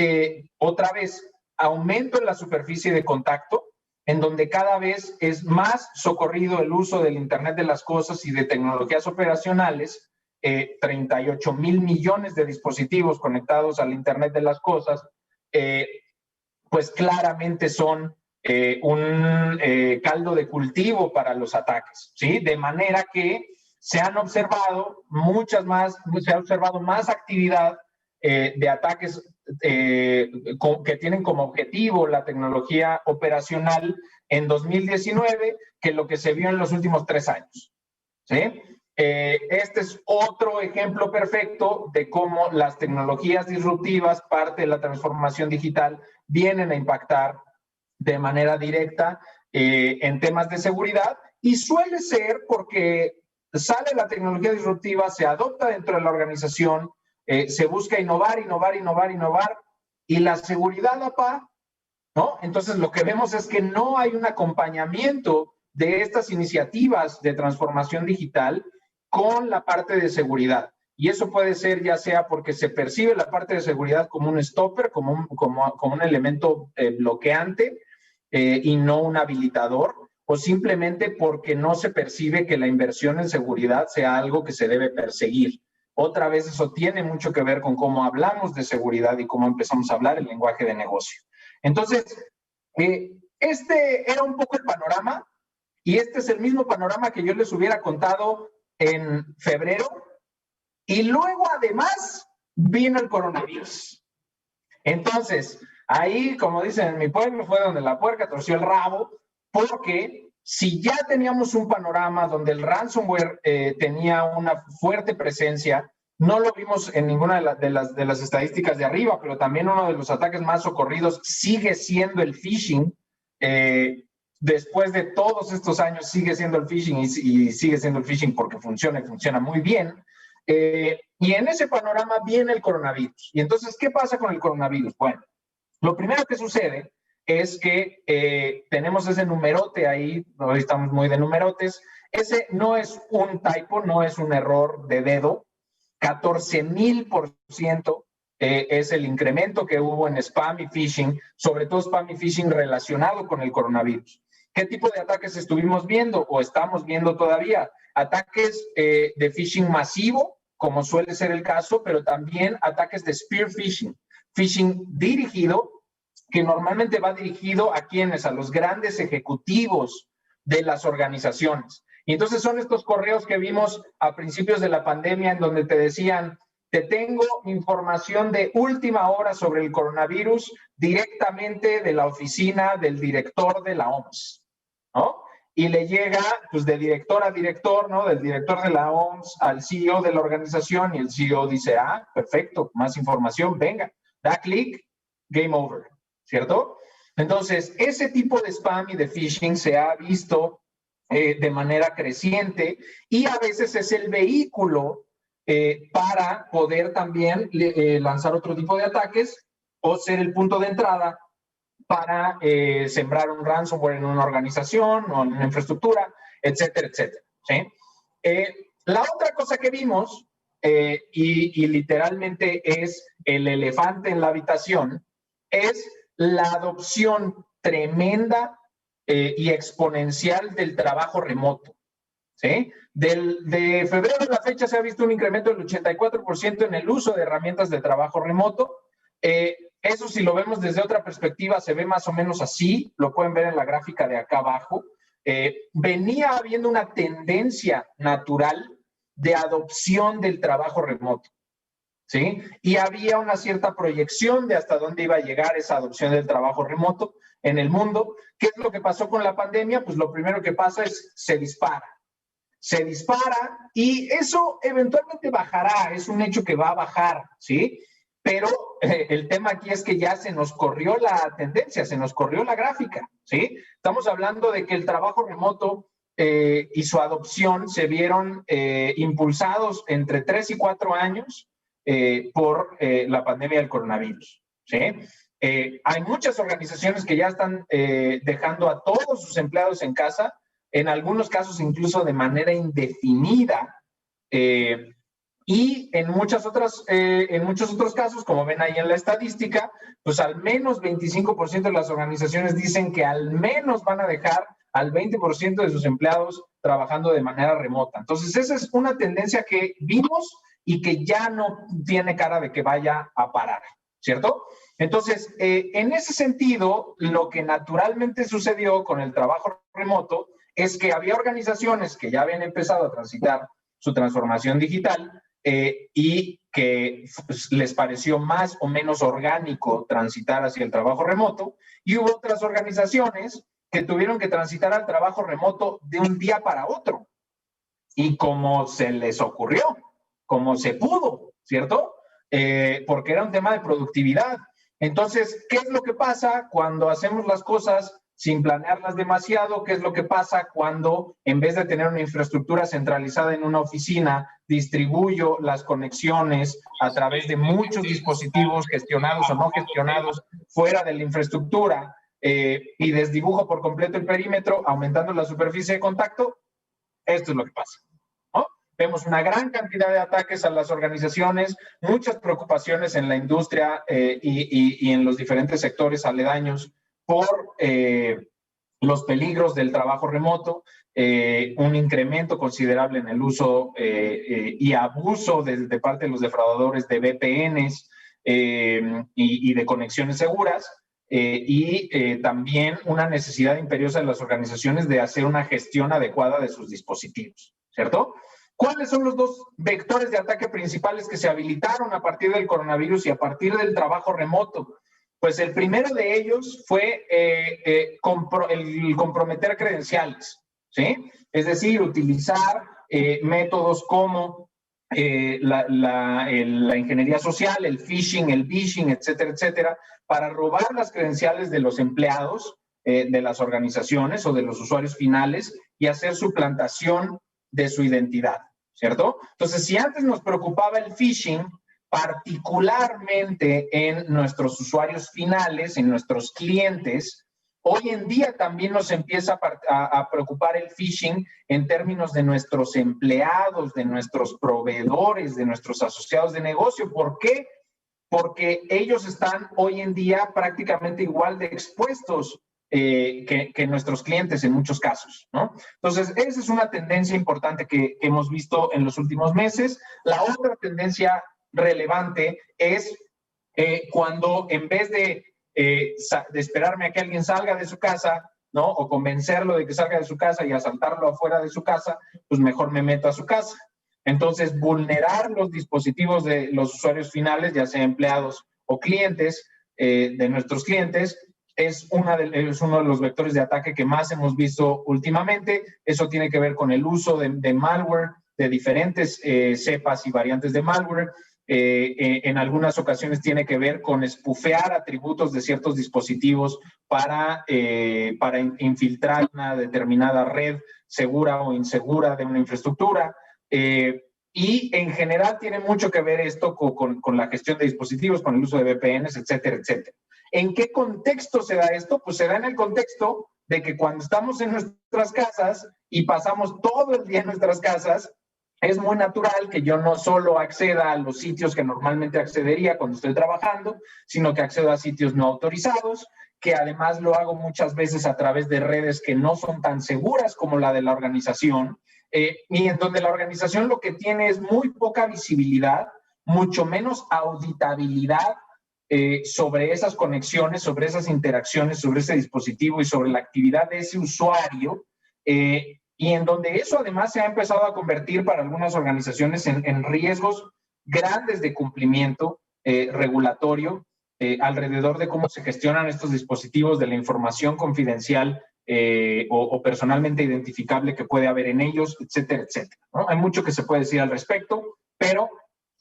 otra vez, aumento en la superficie de contacto, en donde cada vez es más socorrido el uso del Internet de las Cosas y de tecnologías operacionales, 38,000 millones de dispositivos conectados al Internet de las Cosas, pues claramente son un caldo de cultivo para los ataques, ¿sí? De manera que se han observado se ha observado más actividad de ataques que tienen como objetivo la tecnología operacional en 2019 que lo que se vio en los últimos 3 años, ¿sí? Este es otro ejemplo perfecto de cómo las tecnologías disruptivas, parte de la transformación digital, vienen a impactar de manera directa en temas de seguridad, y suele ser porque sale la tecnología disruptiva, se adopta dentro de la organización, se busca innovar, y la seguridad, ¿no? Entonces lo que vemos es que no hay un acompañamiento de estas iniciativas de transformación digital con la parte de seguridad. Y eso puede ser ya sea porque se percibe la parte de seguridad como un stopper, como un elemento bloqueante y no un habilitador, o simplemente porque no se percibe que la inversión en seguridad sea algo que se debe perseguir. Otra vez eso tiene mucho que ver con cómo hablamos de seguridad y cómo empezamos a hablar el lenguaje de negocio. Entonces, este era un poco el panorama, y este es el mismo panorama que yo les hubiera contado en febrero, y luego además vino el coronavirus. Entonces, ahí, como dicen en mi pueblo, fue donde la puerca torció el rabo, porque si ya teníamos un panorama donde el ransomware tenía una fuerte presencia, no lo vimos en ninguna de las estadísticas de arriba, pero también uno de los ataques más socorridos sigue siendo el phishing. Después de todos estos años sigue siendo el phishing, y sigue siendo el phishing porque funciona y funciona muy bien. Y en ese panorama viene el coronavirus. Y entonces, ¿qué pasa con el coronavirus? Bueno, lo primero que sucede es que tenemos ese numerote ahí, hoy estamos muy de numerotes. Ese no es un typo, no es un error de dedo. 14,000% es el incremento que hubo en spam y phishing, sobre todo spam y phishing relacionado con el coronavirus. ¿Qué tipo de ataques estuvimos viendo o estamos viendo todavía? Ataques de phishing masivo, como suele ser el caso, pero también ataques de spear phishing, phishing dirigido, que normalmente va dirigido a quienes, a los grandes ejecutivos de las organizaciones. Y entonces son estos correos que vimos a principios de la pandemia en donde te decían, te tengo información de última hora sobre el coronavirus directamente de la oficina del director de la OMS, ¿no? Y le llega, pues, de director a director, ¿no? Del director de la OMS al CEO de la organización, y el CEO dice, ah, perfecto, más información, venga, da clic, game over, ¿cierto? Entonces, ese tipo de spam y de phishing se ha visto de manera creciente, y a veces es el vehículo para poder también lanzar otro tipo de ataques o ser el punto de entrada para sembrar un ransomware en una organización o en una infraestructura, etcétera, etcétera, ¿sí? La otra cosa que vimos, y literalmente es el elefante en la habitación, es la adopción tremenda y exponencial del trabajo remoto, ¿sí? De febrero a la fecha se ha visto un incremento del 84% en el uso de herramientas de trabajo remoto. Eso, si lo vemos desde otra perspectiva, se ve más o menos así, lo pueden ver en la gráfica de acá abajo. Venía habiendo una tendencia natural de adopción del trabajo remoto, ¿sí? Y había una cierta proyección de hasta dónde iba a llegar esa adopción del trabajo remoto en el mundo. ¿Qué es lo que pasó con la pandemia? Pues lo primero que pasa es se dispara, y eso eventualmente bajará, es un hecho que va a bajar, ¿sí? Pero el tema aquí es que ya se nos corrió la tendencia, se nos corrió la gráfica, ¿sí? Estamos hablando de que el trabajo remoto y su adopción se vieron impulsados entre 3 y 4 años por la pandemia del coronavirus, ¿sí? Hay muchas organizaciones que ya están dejando a todos sus empleados en casa. en algunos casos incluso de manera indefinida, y en muchos otros casos, como ven ahí en la estadística, pues al menos 25% de las organizaciones dicen que al menos van a dejar al 20% de sus empleados trabajando de manera remota. Entonces, esa es una tendencia que vimos y que ya no tiene cara de que vaya a parar, ¿cierto? Entonces, en ese sentido, lo que naturalmente sucedió con el trabajo remoto es que había organizaciones que ya habían empezado a transitar su transformación digital y que pues, les pareció más o menos orgánico transitar hacia el trabajo remoto, y hubo otras organizaciones que tuvieron que transitar al trabajo remoto de un día para otro, y como se les ocurrió, como se pudo, ¿cierto? Porque era un tema de productividad. Entonces, ¿qué es lo que pasa cuando hacemos las cosas sin planearlas demasiado? ¿Qué es lo que pasa cuando, en vez de tener una infraestructura centralizada en una oficina, distribuyo las conexiones a través de muchos dispositivos gestionados o no gestionados fuera de la infraestructura, y desdibujo por completo el perímetro, aumentando la superficie de contacto? Esto es lo que pasa, ¿no? Vemos una gran cantidad de ataques a las organizaciones, muchas preocupaciones en la industria y en los diferentes sectores aledaños por los peligros del trabajo remoto, un incremento considerable en el uso y abuso de parte de los defraudadores de VPNs y de conexiones seguras. También una necesidad imperiosa de las organizaciones de hacer una gestión adecuada de sus dispositivos, ¿cierto? ¿Cuáles son los dos vectores de ataque principales que se habilitaron a partir del coronavirus y a partir del trabajo remoto? Pues el primero de ellos fue el comprometer credenciales, ¿sí? Es decir, utilizar métodos como la ingeniería social, el phishing, el vishing, etcétera, etcétera, para robar las credenciales de los empleados de las organizaciones o de los usuarios finales y hacer suplantación de su identidad, ¿cierto? Entonces, si antes nos preocupaba el phishing, particularmente en nuestros usuarios finales, en nuestros clientes, hoy en día también nos empieza a preocupar el phishing en términos de nuestros empleados, de nuestros proveedores, de nuestros asociados de negocio. ¿Por qué? Porque ellos están hoy en día prácticamente igual de expuestos que nuestros clientes en muchos casos, ¿no? Entonces, esa es una tendencia importante que hemos visto en los últimos meses. La otra tendencia relevante es cuando en vez de esperarme a que alguien salga de su casa, ¿no? O convencerlo de que salga de su casa y asaltarlo afuera de su casa, pues mejor me meto a su casa. Entonces, vulnerar los dispositivos de los usuarios finales, ya sea empleados o clientes de nuestros clientes, es uno de los vectores de ataque que más hemos visto últimamente. Eso tiene que ver con el uso de malware, de diferentes cepas y variantes de malware. En algunas ocasiones tiene que ver con spoofear atributos de ciertos dispositivos para infiltrar una determinada red segura o insegura de una infraestructura. Y en general tiene mucho que ver esto con la gestión de dispositivos, con el uso de VPNs, etcétera, etcétera. ¿En qué contexto se da esto? Pues se da en el contexto de que cuando estamos en nuestras casas y pasamos todo el día en nuestras casas, es muy natural que yo no solo acceda a los sitios que normalmente accedería cuando estoy trabajando, sino que accedo a sitios no autorizados, que además lo hago muchas veces a través de redes que no son tan seguras como la de la organización, y en donde la organización lo que tiene es muy poca visibilidad, mucho menos auditabilidad sobre esas conexiones, sobre esas interacciones, sobre ese dispositivo y sobre la actividad de ese usuario, y en donde eso además se ha empezado a convertir para algunas organizaciones en riesgos grandes de cumplimiento regulatorio alrededor de cómo se gestionan estos dispositivos, de la información confidencial o personalmente identificable que puede haber en ellos, etcétera, etcétera, ¿no? Hay mucho que se puede decir al respecto, pero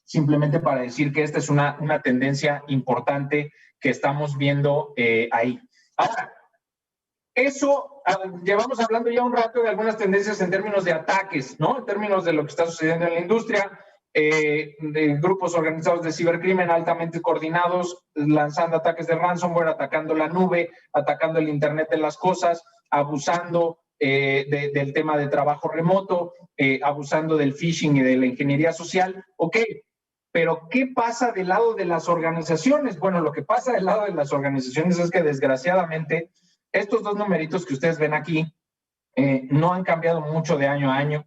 simplemente para decir que esta es una tendencia importante que estamos viendo ahí. Ahora, eso, llevamos hablando ya un rato de algunas tendencias en términos de ataques, ¿no? En términos de lo que está sucediendo en la industria, de grupos organizados de cibercrimen altamente coordinados, lanzando ataques de ransomware, atacando la nube, atacando el Internet de las cosas, abusando del tema de trabajo remoto, abusando del phishing y de la ingeniería social. Ok, pero ¿qué pasa del lado de las organizaciones? Bueno, lo que pasa del lado de las organizaciones es que desgraciadamente estos dos numeritos que ustedes ven aquí no han cambiado mucho de año a año.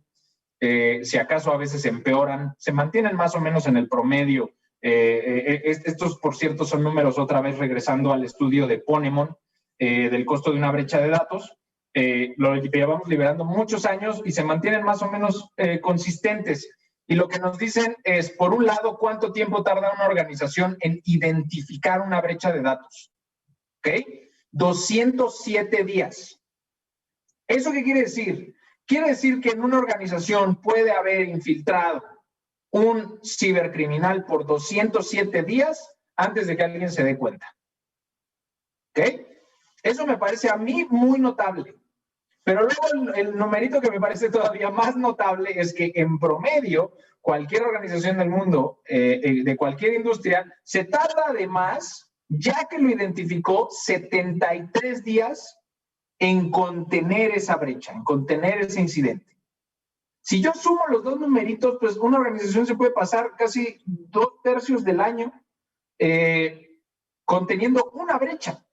Si acaso a veces empeoran, se mantienen más o menos en el promedio. Estos, por cierto, son números otra vez regresando al estudio de Ponemon del costo de una brecha de datos. Lo llevamos liberando muchos años y se mantienen más o menos consistentes. Y lo que nos dicen es, por un lado, cuánto tiempo tarda una organización en identificar una brecha de datos. ¿Ok? 207 días. ¿Eso qué quiere decir? Quiere decir que en una organización puede haber infiltrado un cibercriminal por 207 días antes de que alguien se dé cuenta. ¿Ok? Eso me parece a mí muy notable. Pero luego el numerito que me parece todavía más notable es que en promedio cualquier organización del mundo, de cualquier industria, se tarda además, ya que lo identificó, 73 días en contener esa brecha, en contener ese incidente. Si yo sumo los dos numeritos, pues una organización se puede pasar casi 2/3 del año conteniendo una brecha,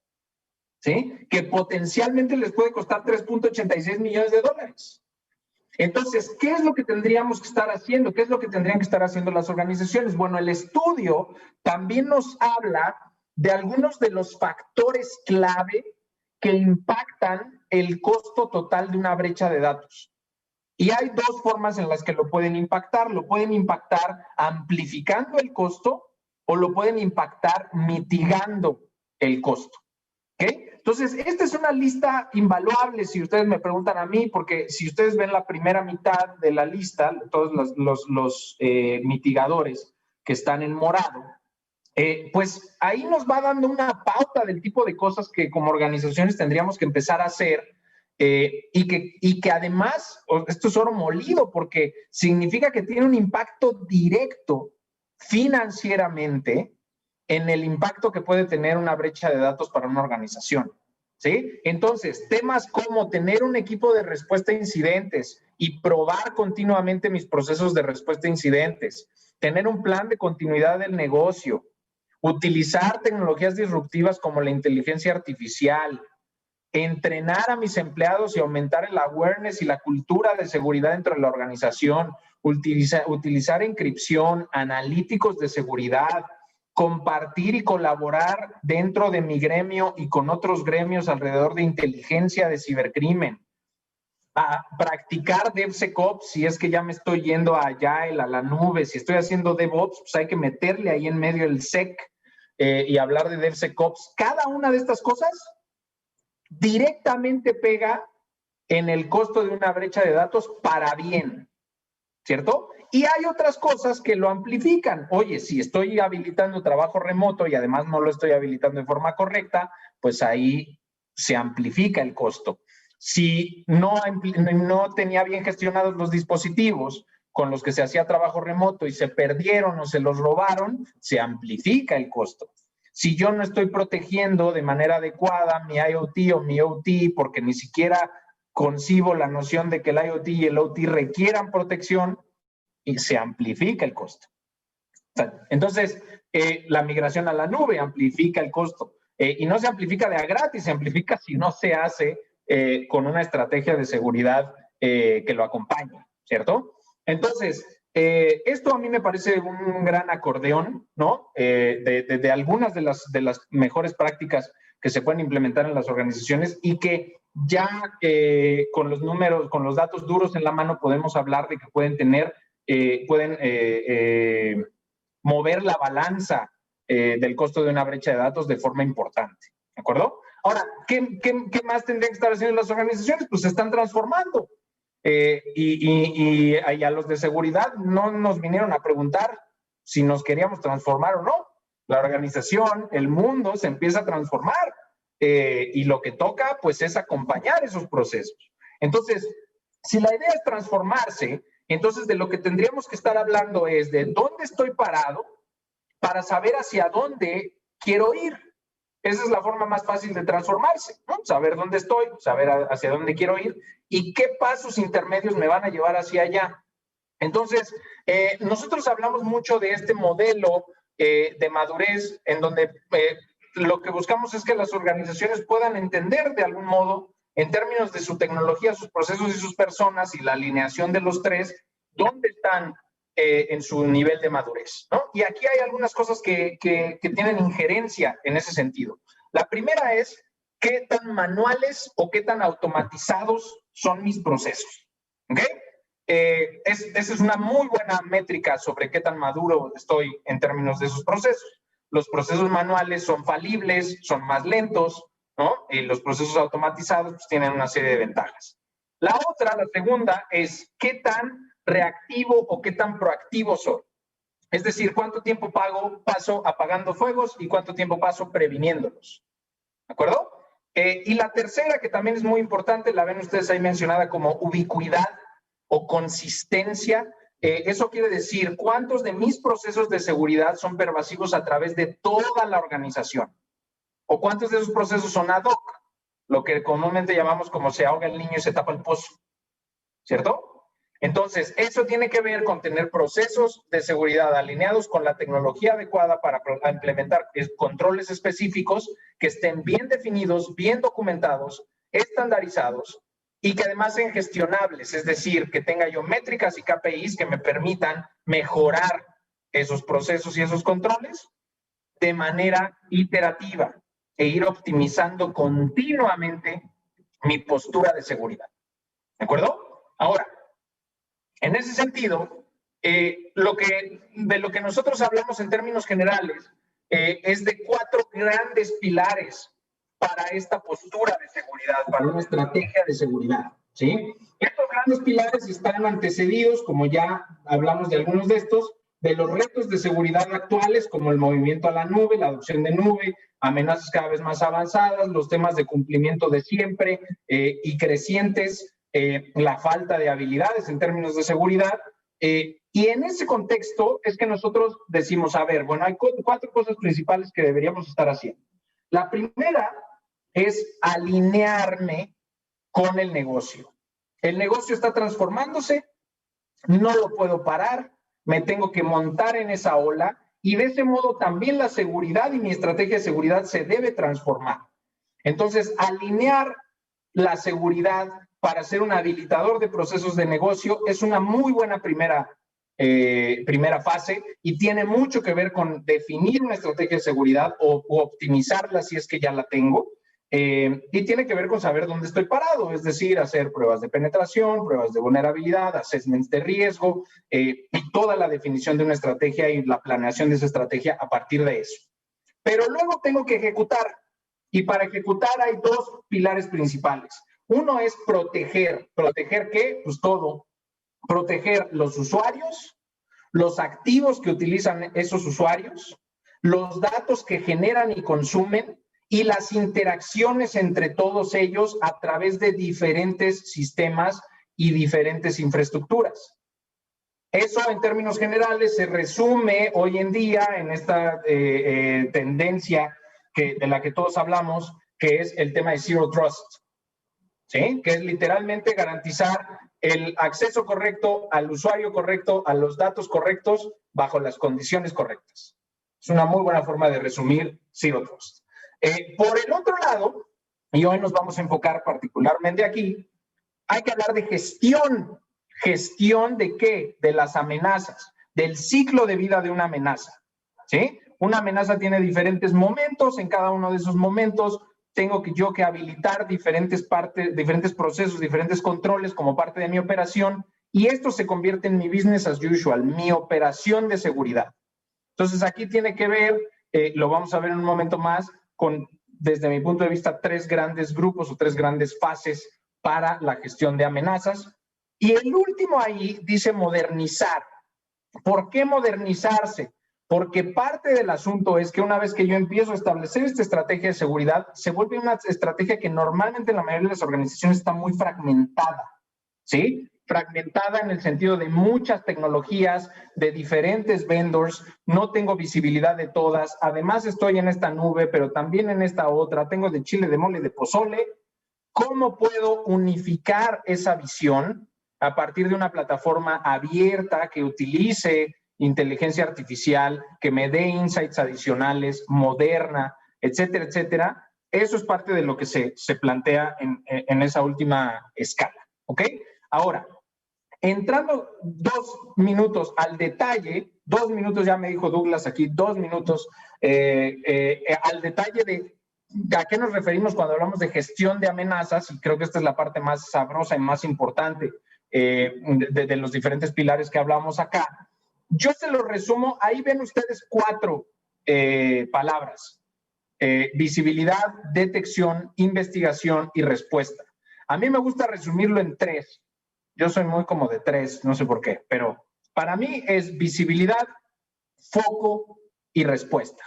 ¿sí? Que potencialmente les puede costar 3.86 millones de dólares. Entonces, ¿qué es lo que tendríamos que estar haciendo? ¿Qué es lo que tendrían que estar haciendo las organizaciones? Bueno, el estudio también nos habla de algunos de los factores clave que impactan el costo total de una brecha de datos. Y hay dos formas en las que lo pueden impactar. Lo pueden impactar amplificando el costo o lo pueden impactar mitigando el costo. ¿Ok? Entonces, esta es una lista invaluable si ustedes me preguntan a mí, porque si ustedes ven la primera mitad de la lista, todos los mitigadores que están en morado, pues ahí nos va dando una pauta del tipo de cosas que como organizaciones tendríamos que empezar a hacer y que además, esto es oro molido porque significa que tiene un impacto directo financieramente en el impacto que puede tener una brecha de datos para una organización, ¿sí? Entonces, temas como tener un equipo de respuesta a incidentes y probar continuamente mis procesos de respuesta a incidentes, tener un plan de continuidad del negocio, utilizar tecnologías disruptivas como la inteligencia artificial, entrenar a mis empleados y aumentar el awareness y la cultura de seguridad dentro de la organización, utilizar encripción, analíticos de seguridad, compartir y colaborar dentro de mi gremio y con otros gremios alrededor de inteligencia de cibercrimen, a practicar DevSecOps, si es que ya me estoy yendo a Agile, a la nube, si estoy haciendo DevOps, pues hay que meterle ahí en medio el Sec y hablar de DevSecOps. Cada una de estas cosas directamente pega en el costo de una brecha de datos para bien, ¿cierto? Y hay otras cosas que lo amplifican. Oye, si estoy habilitando trabajo remoto y además no lo estoy habilitando de forma correcta, pues ahí se amplifica el costo. Si no tenía bien gestionados los dispositivos con los que se hacía trabajo remoto y se perdieron o se los robaron, se amplifica el costo. Si yo no estoy protegiendo de manera adecuada mi IoT o mi OT porque ni siquiera concibo la noción de que el IoT y el OT requieran protección, y se amplifica el costo. Entonces, la migración a la nube amplifica el costo. Y no se amplifica de a gratis, se amplifica si no se hace con una estrategia de seguridad que lo acompañe, ¿cierto? Entonces, esto a mí me parece un gran acordeón, ¿no? De algunas de las mejores prácticas que se pueden implementar en las organizaciones y que ya con los números, con los datos duros en la mano podemos hablar de que pueden tener mover la balanza del costo de una brecha de datos de forma importante, ¿de acuerdo? Ahora, ¿qué más tendrían que estar haciendo las organizaciones? Pues se están transformando. Y a los de seguridad no nos vinieron a preguntar si nos queríamos transformar o no. La organización, el mundo se empieza a transformar y lo que toca pues es acompañar esos procesos. Entonces, si la idea es transformarse, entonces de lo que tendríamos que estar hablando es de dónde estoy parado para saber hacia dónde quiero ir. Esa es la forma más fácil de transformarse, ¿no? Saber dónde estoy, saber hacia dónde quiero ir y qué pasos intermedios me van a llevar hacia allá. Entonces, nosotros hablamos mucho de este modelo de madurez en donde lo que buscamos es que las organizaciones puedan entender de algún modo, en términos de su tecnología, sus procesos y sus personas y la alineación de los tres, dónde están en su nivel de madurez, ¿no? Y aquí hay algunas cosas que tienen injerencia en ese sentido. La primera es qué tan manuales o qué tan automatizados son mis procesos, ¿ok? Esa es una muy buena métrica sobre qué tan maduro estoy en términos de esos procesos. Los procesos manuales son falibles, son más lentos, ¿no? Y los procesos automatizados pues, tienen una serie de ventajas. La otra, la segunda, es qué tan reactivo o qué tan proactivo soy. Es decir, cuánto tiempo paso apagando fuegos y cuánto tiempo paso previniéndolos. ¿De acuerdo? Y la tercera, que también es muy importante, la ven ustedes ahí mencionada como ubicuidad o consistencia. Eso quiere decir cuántos de mis procesos de seguridad son pervasivos a través de toda la organización. O cuántos de esos procesos son ad hoc, lo que comúnmente llamamos como se ahoga el niño y se tapa el pozo. ¿Cierto? Entonces, eso tiene que ver con tener procesos de seguridad alineados con la tecnología adecuada para implementar controles específicos que estén bien definidos, bien documentados, estandarizados y que además sean gestionables, es decir, que tenga yo métricas y KPIs que me permitan mejorar esos procesos y esos controles de manera iterativa e ir optimizando continuamente mi postura de seguridad. ¿De acuerdo? Ahora, en ese sentido, de lo que nosotros hablamos en términos generales es de 4 grandes pilares para esta postura de seguridad, para una estrategia de seguridad, ¿sí? Estos grandes pilares están antecedidos, como ya hablamos de algunos de estos, de los retos de seguridad actuales, como el movimiento a la nube, la adopción de nube, amenazas cada vez más avanzadas, los temas de cumplimiento de siempre y crecientes, la falta de habilidades en términos de seguridad. Y en ese contexto es que nosotros decimos, a ver, bueno, hay 4 cosas principales que deberíamos estar haciendo. La primera es alinearme con el negocio. El negocio está transformándose, no lo puedo parar, me tengo que montar en esa ola y de ese modo también la seguridad y mi estrategia de seguridad se debe transformar. Entonces, alinear la seguridad para ser un habilitador de procesos de negocio es una muy buena primera fase y tiene mucho que ver con definir una estrategia de seguridad o optimizarla si es que ya la tengo. Y tiene que ver con saber dónde estoy parado, es decir, hacer pruebas de penetración, pruebas de vulnerabilidad, assessments de riesgo y toda la definición de una estrategia y la planeación de esa estrategia a partir de eso. Pero luego tengo que ejecutar y para ejecutar hay 2 pilares principales. Uno es proteger. ¿Proteger qué? Pues todo. Proteger los usuarios, los activos que utilizan esos usuarios, los datos que generan y consumen y las interacciones entre todos ellos a través de diferentes sistemas y diferentes infraestructuras. Eso en términos generales se resume hoy en día en esta tendencia de la que todos hablamos, que es el tema de Zero Trust, ¿sí? Que es literalmente garantizar el acceso correcto al usuario correcto, a los datos correctos, bajo las condiciones correctas. Es una muy buena forma de resumir Zero Trust. Por el otro lado, y hoy nos vamos a enfocar particularmente aquí, hay que hablar de gestión. ¿Gestión de qué? De las amenazas, del ciclo de vida de una amenaza, ¿sí? Una amenaza tiene diferentes momentos, en cada uno de esos momentos tengo yo que habilitar diferentes procesos, diferentes controles como parte de mi operación y esto se convierte en mi business as usual, mi operación de seguridad. Entonces aquí tiene que ver, lo vamos a ver en un momento más, con, desde mi punto de vista, 3 grandes grupos o 3 grandes fases para la gestión de amenazas. Y el último ahí dice modernizar. ¿Por qué modernizarse? Porque parte del asunto es que una vez que yo empiezo a establecer esta estrategia de seguridad, se vuelve una estrategia que normalmente en la mayoría de las organizaciones está muy fragmentada, ¿sí? fragmentada en el sentido de muchas tecnologías, de diferentes vendors, no tengo visibilidad de todas, además estoy en esta nube, pero también en esta otra, tengo de chile, de mole, de pozole. ¿Cómo puedo unificar esa visión a partir de una plataforma abierta que utilice inteligencia artificial, que me dé insights adicionales, moderna, etcétera, etcétera? Eso es parte de lo que se plantea en esa última escala, ¿ok? Ahora, entrando 2 minutos al detalle, 2 minutos, ya me dijo Douglas aquí, 2 minutos al detalle de a qué nos referimos cuando hablamos de gestión de amenazas, y creo que esta es la parte más sabrosa y más importante de los diferentes pilares que hablamos acá. Yo se lo resumo, ahí ven ustedes 4 palabras: visibilidad, detección, investigación y respuesta. A mí me gusta resumirlo en 3. Yo soy muy como de 3, no sé por qué, pero para mí es visibilidad, foco y respuesta.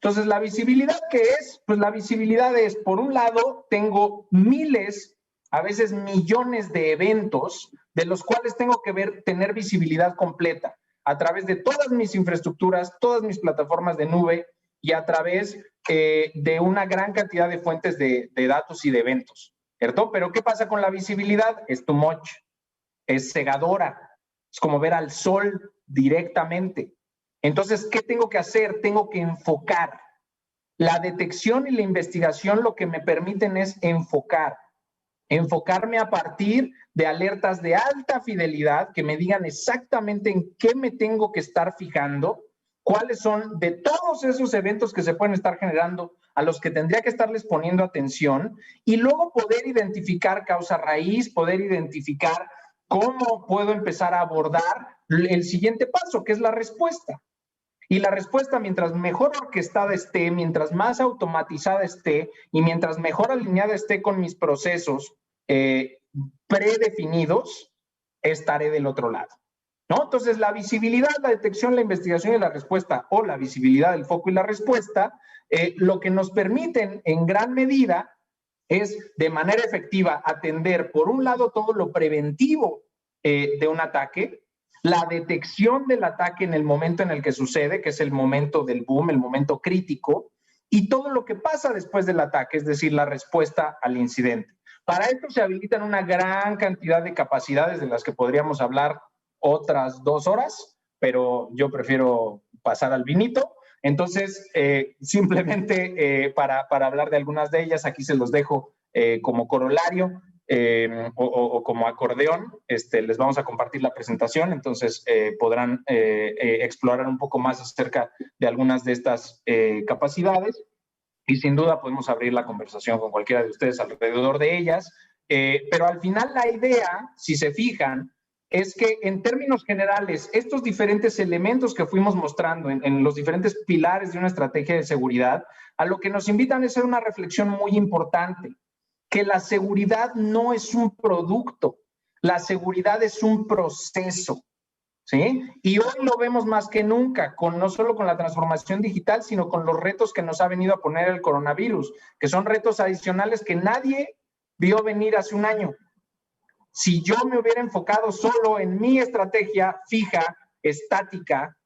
Entonces, ¿la visibilidad qué es? Pues la visibilidad es, por un lado, tengo miles, a veces millones de eventos de los cuales tengo que tener visibilidad completa a través de todas mis infraestructuras, todas mis plataformas de nube y a través de una gran cantidad de fuentes de datos y de eventos, ¿cierto? Pero ¿qué pasa con la visibilidad? Es too much, es cegadora, es como ver al sol directamente. Entonces, ¿qué tengo que hacer? Tengo que enfocar. La detección y la investigación lo que me permiten es enfocarme a partir de alertas de alta fidelidad que me digan exactamente en qué me tengo que estar fijando, cuáles son de todos esos eventos que se pueden estar generando a los que tendría que estarles poniendo atención, y luego poder identificar causa raíz, poder identificar cómo puedo empezar a abordar el siguiente paso, que es la respuesta. Y la respuesta, mientras mejor orquestada esté, mientras más automatizada esté y mientras mejor alineada esté con mis procesos predefinidos, estaré del otro lado, ¿no? Entonces, la visibilidad, la detección, la investigación y la respuesta, o la visibilidad, el foco y la respuesta, lo que nos permiten en gran medida es de manera efectiva atender, por un lado, todo lo preventivo de un ataque, la detección del ataque en el momento en el que sucede, que es el momento del boom, el momento crítico, y todo lo que pasa después del ataque, es decir, la respuesta al incidente. Para esto se habilitan una gran cantidad de capacidades de las que podríamos hablar otras 2 horas, pero yo prefiero pasar al vinito. Entonces, simplemente para hablar de algunas de ellas, aquí se los dejo como corolario. O como acordeón, les vamos a compartir la presentación, entonces podrán explorar un poco más acerca de algunas de estas capacidades, y sin duda podemos abrir la conversación con cualquiera de ustedes alrededor de ellas, pero al final la idea, si se fijan, es que en términos generales, estos diferentes elementos que fuimos mostrando en los diferentes pilares de una estrategia de seguridad, a lo que nos invitan es a hacer una reflexión muy importante, que la seguridad no es un producto, la seguridad es un proceso, ¿sí? Y hoy lo vemos más que nunca, no solo con la transformación digital, sino con los retos que nos ha venido a poner el coronavirus, que son retos adicionales que nadie vio venir hace un año. Si yo me hubiera enfocado solo en mi estrategia fija, estática,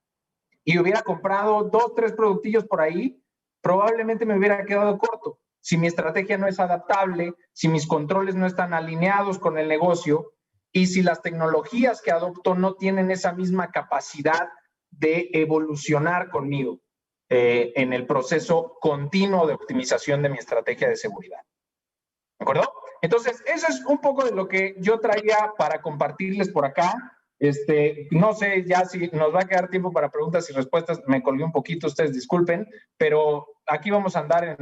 y hubiera comprado 2, 3 productillos por ahí, probablemente me hubiera quedado corto. Si mi estrategia no es adaptable, si mis controles no están alineados con el negocio y si las tecnologías que adopto no tienen esa misma capacidad de evolucionar conmigo en el proceso continuo de optimización de mi estrategia de seguridad. ¿De acuerdo? Entonces, eso es un poco de lo que yo traía para compartirles por acá. No sé ya si nos va a quedar tiempo para preguntas y respuestas. Me colgué un poquito, ustedes disculpen, pero aquí vamos a andar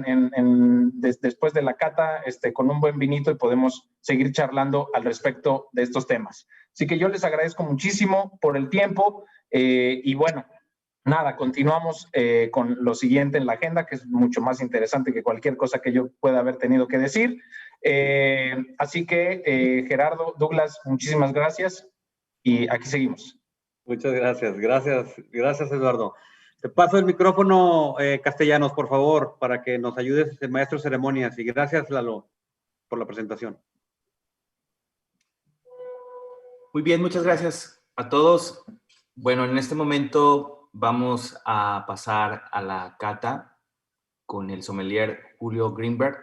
después de la cata con un buen vinito y podemos seguir charlando al respecto de estos temas. Así que yo les agradezco muchísimo por el tiempo y bueno, nada, continuamos con lo siguiente en la agenda, que es mucho más interesante que cualquier cosa que yo pueda haber tenido que decir. Así que, Gerardo, Douglas, muchísimas gracias. Y aquí seguimos. Muchas gracias. Gracias, Eduardo. Te paso el micrófono, Castellanos, por favor, para que nos ayudes, maestro de ceremonias. Y gracias, Lalo, por la presentación. Muy bien, muchas gracias a todos. Bueno, en este momento vamos a pasar a la cata con el sommelier Julio Greenberg.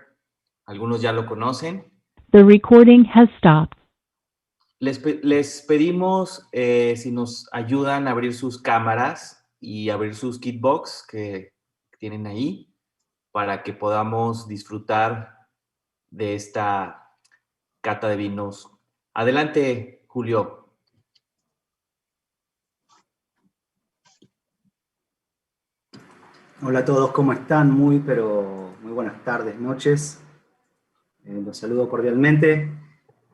Algunos ya lo conocen. The recording has stopped. Les pedimos si nos ayudan a abrir sus cámaras y abrir sus kitbox que tienen ahí para que podamos disfrutar de esta cata de vinos. Adelante, Julio. Hola a todos, ¿cómo están? Muy buenas tardes, noches. Los saludo cordialmente.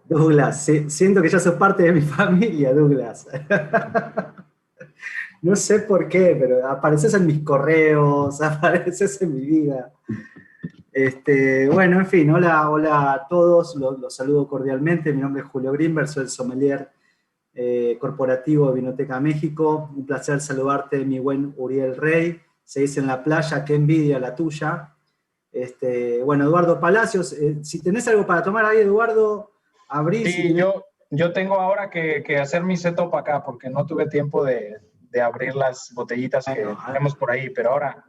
Douglas, siento que ya sos parte de mi familia, Douglas. No sé por qué, pero apareces en mis correos, apareces en mi vida. Bueno, en fin, hola a todos, los saludo cordialmente. Mi nombre es Julio Greenberg, soy el sommelier corporativo de Vinoteca México. Un placer saludarte, mi buen Uriel Rey. Se dice en la playa, qué envidia la tuya. Bueno, Eduardo Palacios, si tenés algo para tomar ahí, Eduardo, abrí. Sí, yo tengo ahora que hacer mi setup acá porque no tuve tiempo de abrir las botellitas que tenemos por ahí, pero ahora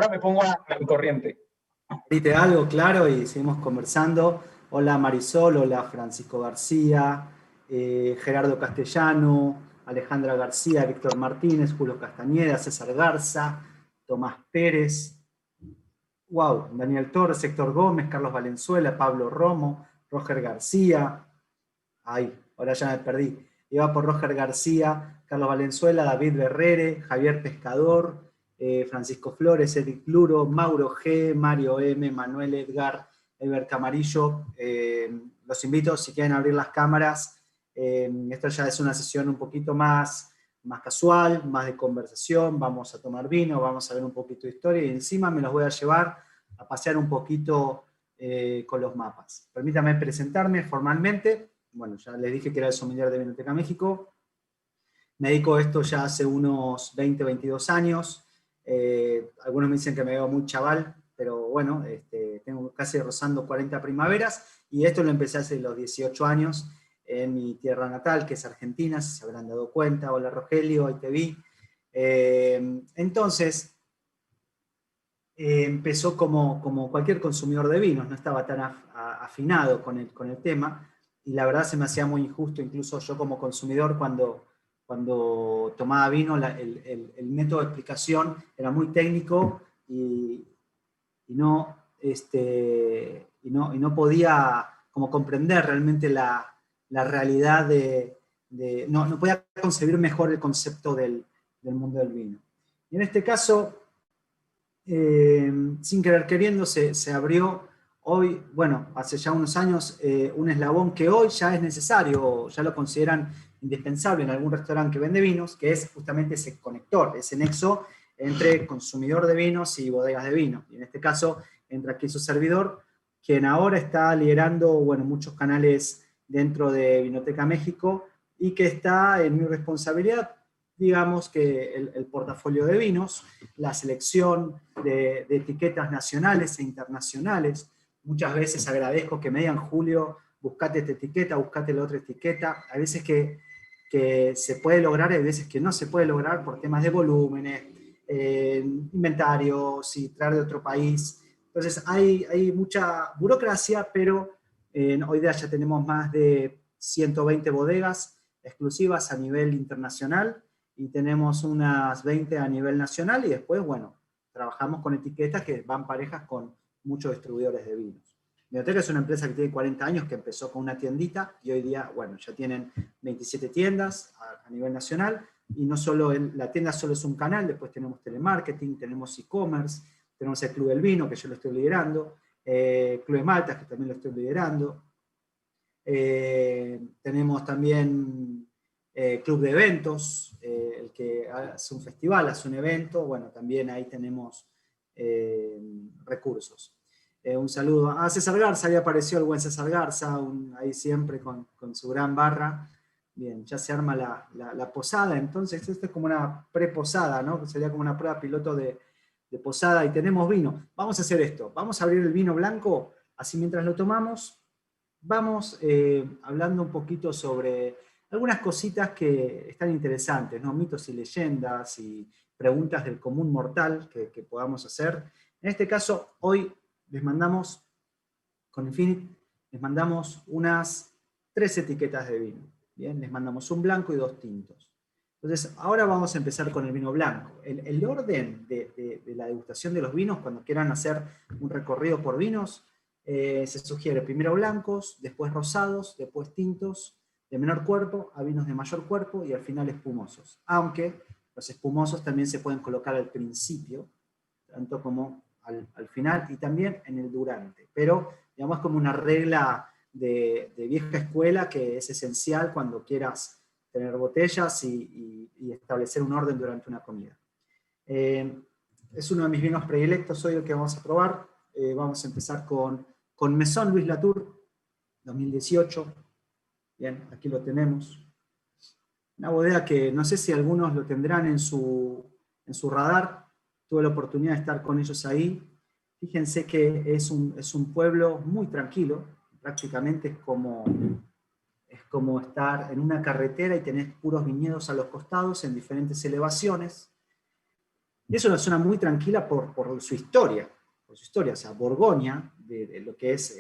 me pongo al corriente. Abrite algo, claro, y seguimos conversando. Hola Marisol, hola Francisco García, Gerardo Castellano, Alejandra García, Víctor Martínez, Julio Castañeda, César Garza, Tomás Pérez, wow, Daniel Torres, Héctor Gómez, Carlos Valenzuela, Pablo Romo, Roger García, ay, ahora ya me perdí, iba por Roger García, Carlos Valenzuela, David Berrere, Javier Pescador, Francisco Flores, Eric Luro, Mauro G, Mario M, Manuel Edgar, Eber Camarillo. Los invito, si quieren abrir las cámaras, esto ya es una sesión un poquito más casual, más de conversación, vamos a tomar vino, vamos a ver un poquito de historia y encima me los voy a llevar a pasear un poquito con los mapas. Permítanme presentarme formalmente. Bueno, ya les dije que era el sommelier de Vinoteca México. Me dedico a esto ya hace unos 20, 22 años. Algunos me dicen que me veo muy chaval, pero bueno, tengo casi rozando 40 primaveras y esto lo empecé hace los 18 años en mi tierra natal, que es Argentina, si se habrán dado cuenta. Hola Rogelio, ahí te vi. Entonces, empezó como cualquier consumidor de vinos, no estaba tan afinado con el tema, y la verdad se me hacía muy injusto, incluso yo como consumidor, cuando tomaba vino, el método de explicación era muy técnico y no podía como comprender realmente la realidad no podía concebir mejor el concepto del mundo del vino. Y en este caso, sin querer queriendo, se abrió hoy, bueno, hace ya unos años, un eslabón que hoy ya es necesario, ya lo consideran indispensable en algún restaurante que vende vinos, que es justamente ese conector, ese nexo entre consumidor de vinos y bodegas de vino. Y en este caso entra aquí su servidor, quien ahora está liderando, bueno, muchos canales dentro de Vinoteca México y que está en mi responsabilidad, digamos que el portafolio de vinos, la selección de etiquetas nacionales e internacionales. Muchas veces agradezco que me digan, Julio, buscate esta etiqueta, buscate la otra etiqueta. Hay veces que se puede lograr, hay veces que no se puede lograr por temas de volúmenes, inventarios y traer de otro país. Entonces hay mucha burocracia, pero hoy día ya tenemos más de 120 bodegas exclusivas a nivel internacional y tenemos unas 20 a nivel nacional y después, bueno, trabajamos con etiquetas que van parejas con muchos distribuidores de vinos. Vinoteca es una empresa que tiene 40 años, que empezó con una tiendita y hoy día, bueno, ya tienen 27 tiendas a nivel nacional y no solo la tienda solo es un canal, después tenemos telemarketing, tenemos e-commerce, tenemos el Club del Vino, que yo lo estoy liderando, Club de Maltas, que también lo estoy liderando, tenemos también Club de Eventos, el que hace un festival, hace un evento, bueno, también ahí tenemos recursos. Un saludo a César Garza, ahí apareció el buen César Garza, ahí siempre con su gran barra. Bien, ya se arma la posada, entonces esto es como una preposada, ¿no? Sería como una prueba piloto de posada y tenemos vino. Vamos a hacer esto, vamos a abrir el vino blanco, así mientras lo tomamos, vamos hablando un poquito sobre algunas cositas que están interesantes, ¿no? Mitos y leyendas y preguntas del común mortal que podamos hacer. En este caso, hoy les mandamos, con Infinit, les mandamos unas 3 etiquetas de vino. Bien, les mandamos un blanco y 2 tintos. Entonces, ahora vamos a empezar con el vino blanco. El orden de la degustación de los vinos, cuando quieran hacer un recorrido por vinos, se sugiere primero blancos, después rosados, después tintos, de menor cuerpo a vinos de mayor cuerpo y al final espumosos. Aunque los espumosos también se pueden colocar al principio, tanto como al final y también en el durante. Pero, digamos, como una regla de vieja escuela que es esencial cuando quieras tener botellas y establecer un orden durante una comida. Es uno de mis vinos predilectos hoy el que vamos a probar. Vamos a empezar con Maison Louis Latour, 2018. Bien, aquí lo tenemos. Una bodega que no sé si algunos lo tendrán en su radar. Tuve la oportunidad de estar con ellos ahí. Fíjense que es un pueblo muy tranquilo. Prácticamente es como estar en una carretera y tenés puros viñedos a los costados en diferentes elevaciones. Y es una zona muy tranquila por su historia. Por su historia, o sea, Borgoña, de lo que es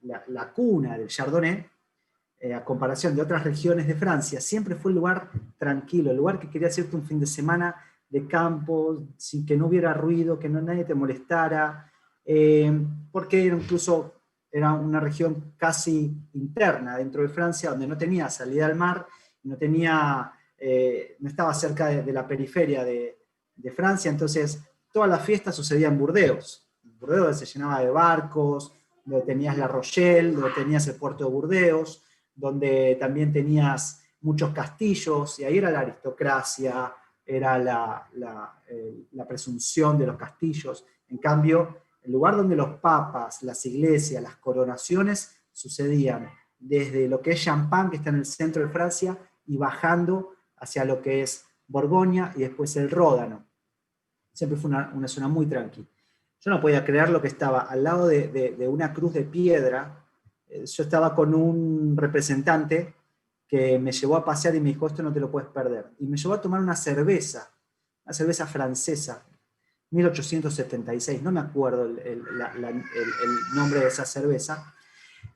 la cuna del Chardonnay, a comparación de otras regiones de Francia, siempre fue un lugar tranquilo, el lugar que quería hacerte un fin de semana de campo, sin que no hubiera ruido, que nadie te molestara, porque incluso era una región casi interna dentro de Francia, donde no tenía salida al mar, no estaba cerca de la periferia de Francia, entonces toda la fiesta sucedía en Burdeos. Burdeos se llenaba de barcos, donde tenías La Rochelle, donde tenías el puerto de Burdeos, donde también tenías muchos castillos, y ahí era la aristocracia, era la presunción de los castillos. En cambio, el lugar donde los papas, las iglesias, las coronaciones sucedían desde lo que es Champagne, que está en el centro de Francia, y bajando hacia lo que es Borgoña y después el Ródano. Siempre fue una zona muy tranquila. Yo no podía creer lo que estaba al lado de una cruz de piedra. Yo estaba con un representante que me llevó a pasear y me dijo, esto no te lo puedes perder. Y me llevó a tomar una cerveza francesa, 1876, no me acuerdo el nombre de esa cerveza.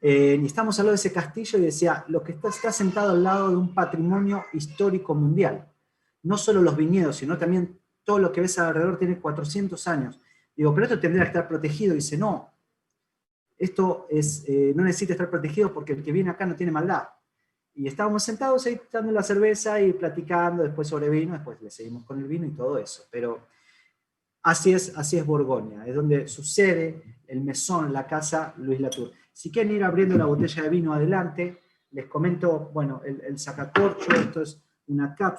Y estamos al lado de ese castillo y decía, lo que está sentado al lado de un patrimonio histórico mundial. No solo los viñedos, sino también todo lo que ves alrededor tiene 400 años. Digo, pero esto tendría que estar protegido. Y dice, no, esto no necesita estar protegido porque el que viene acá no tiene maldad. Y estábamos sentados ahí dando la cerveza y platicando después sobre vino, después le seguimos con el vino y todo eso. Pero así es Borgoña, es donde sucede el mesón, la casa Louis Latour. Si quieren ir abriendo la botella de vino adelante, les comento, bueno, el sacacorcho, esto es una cápsula.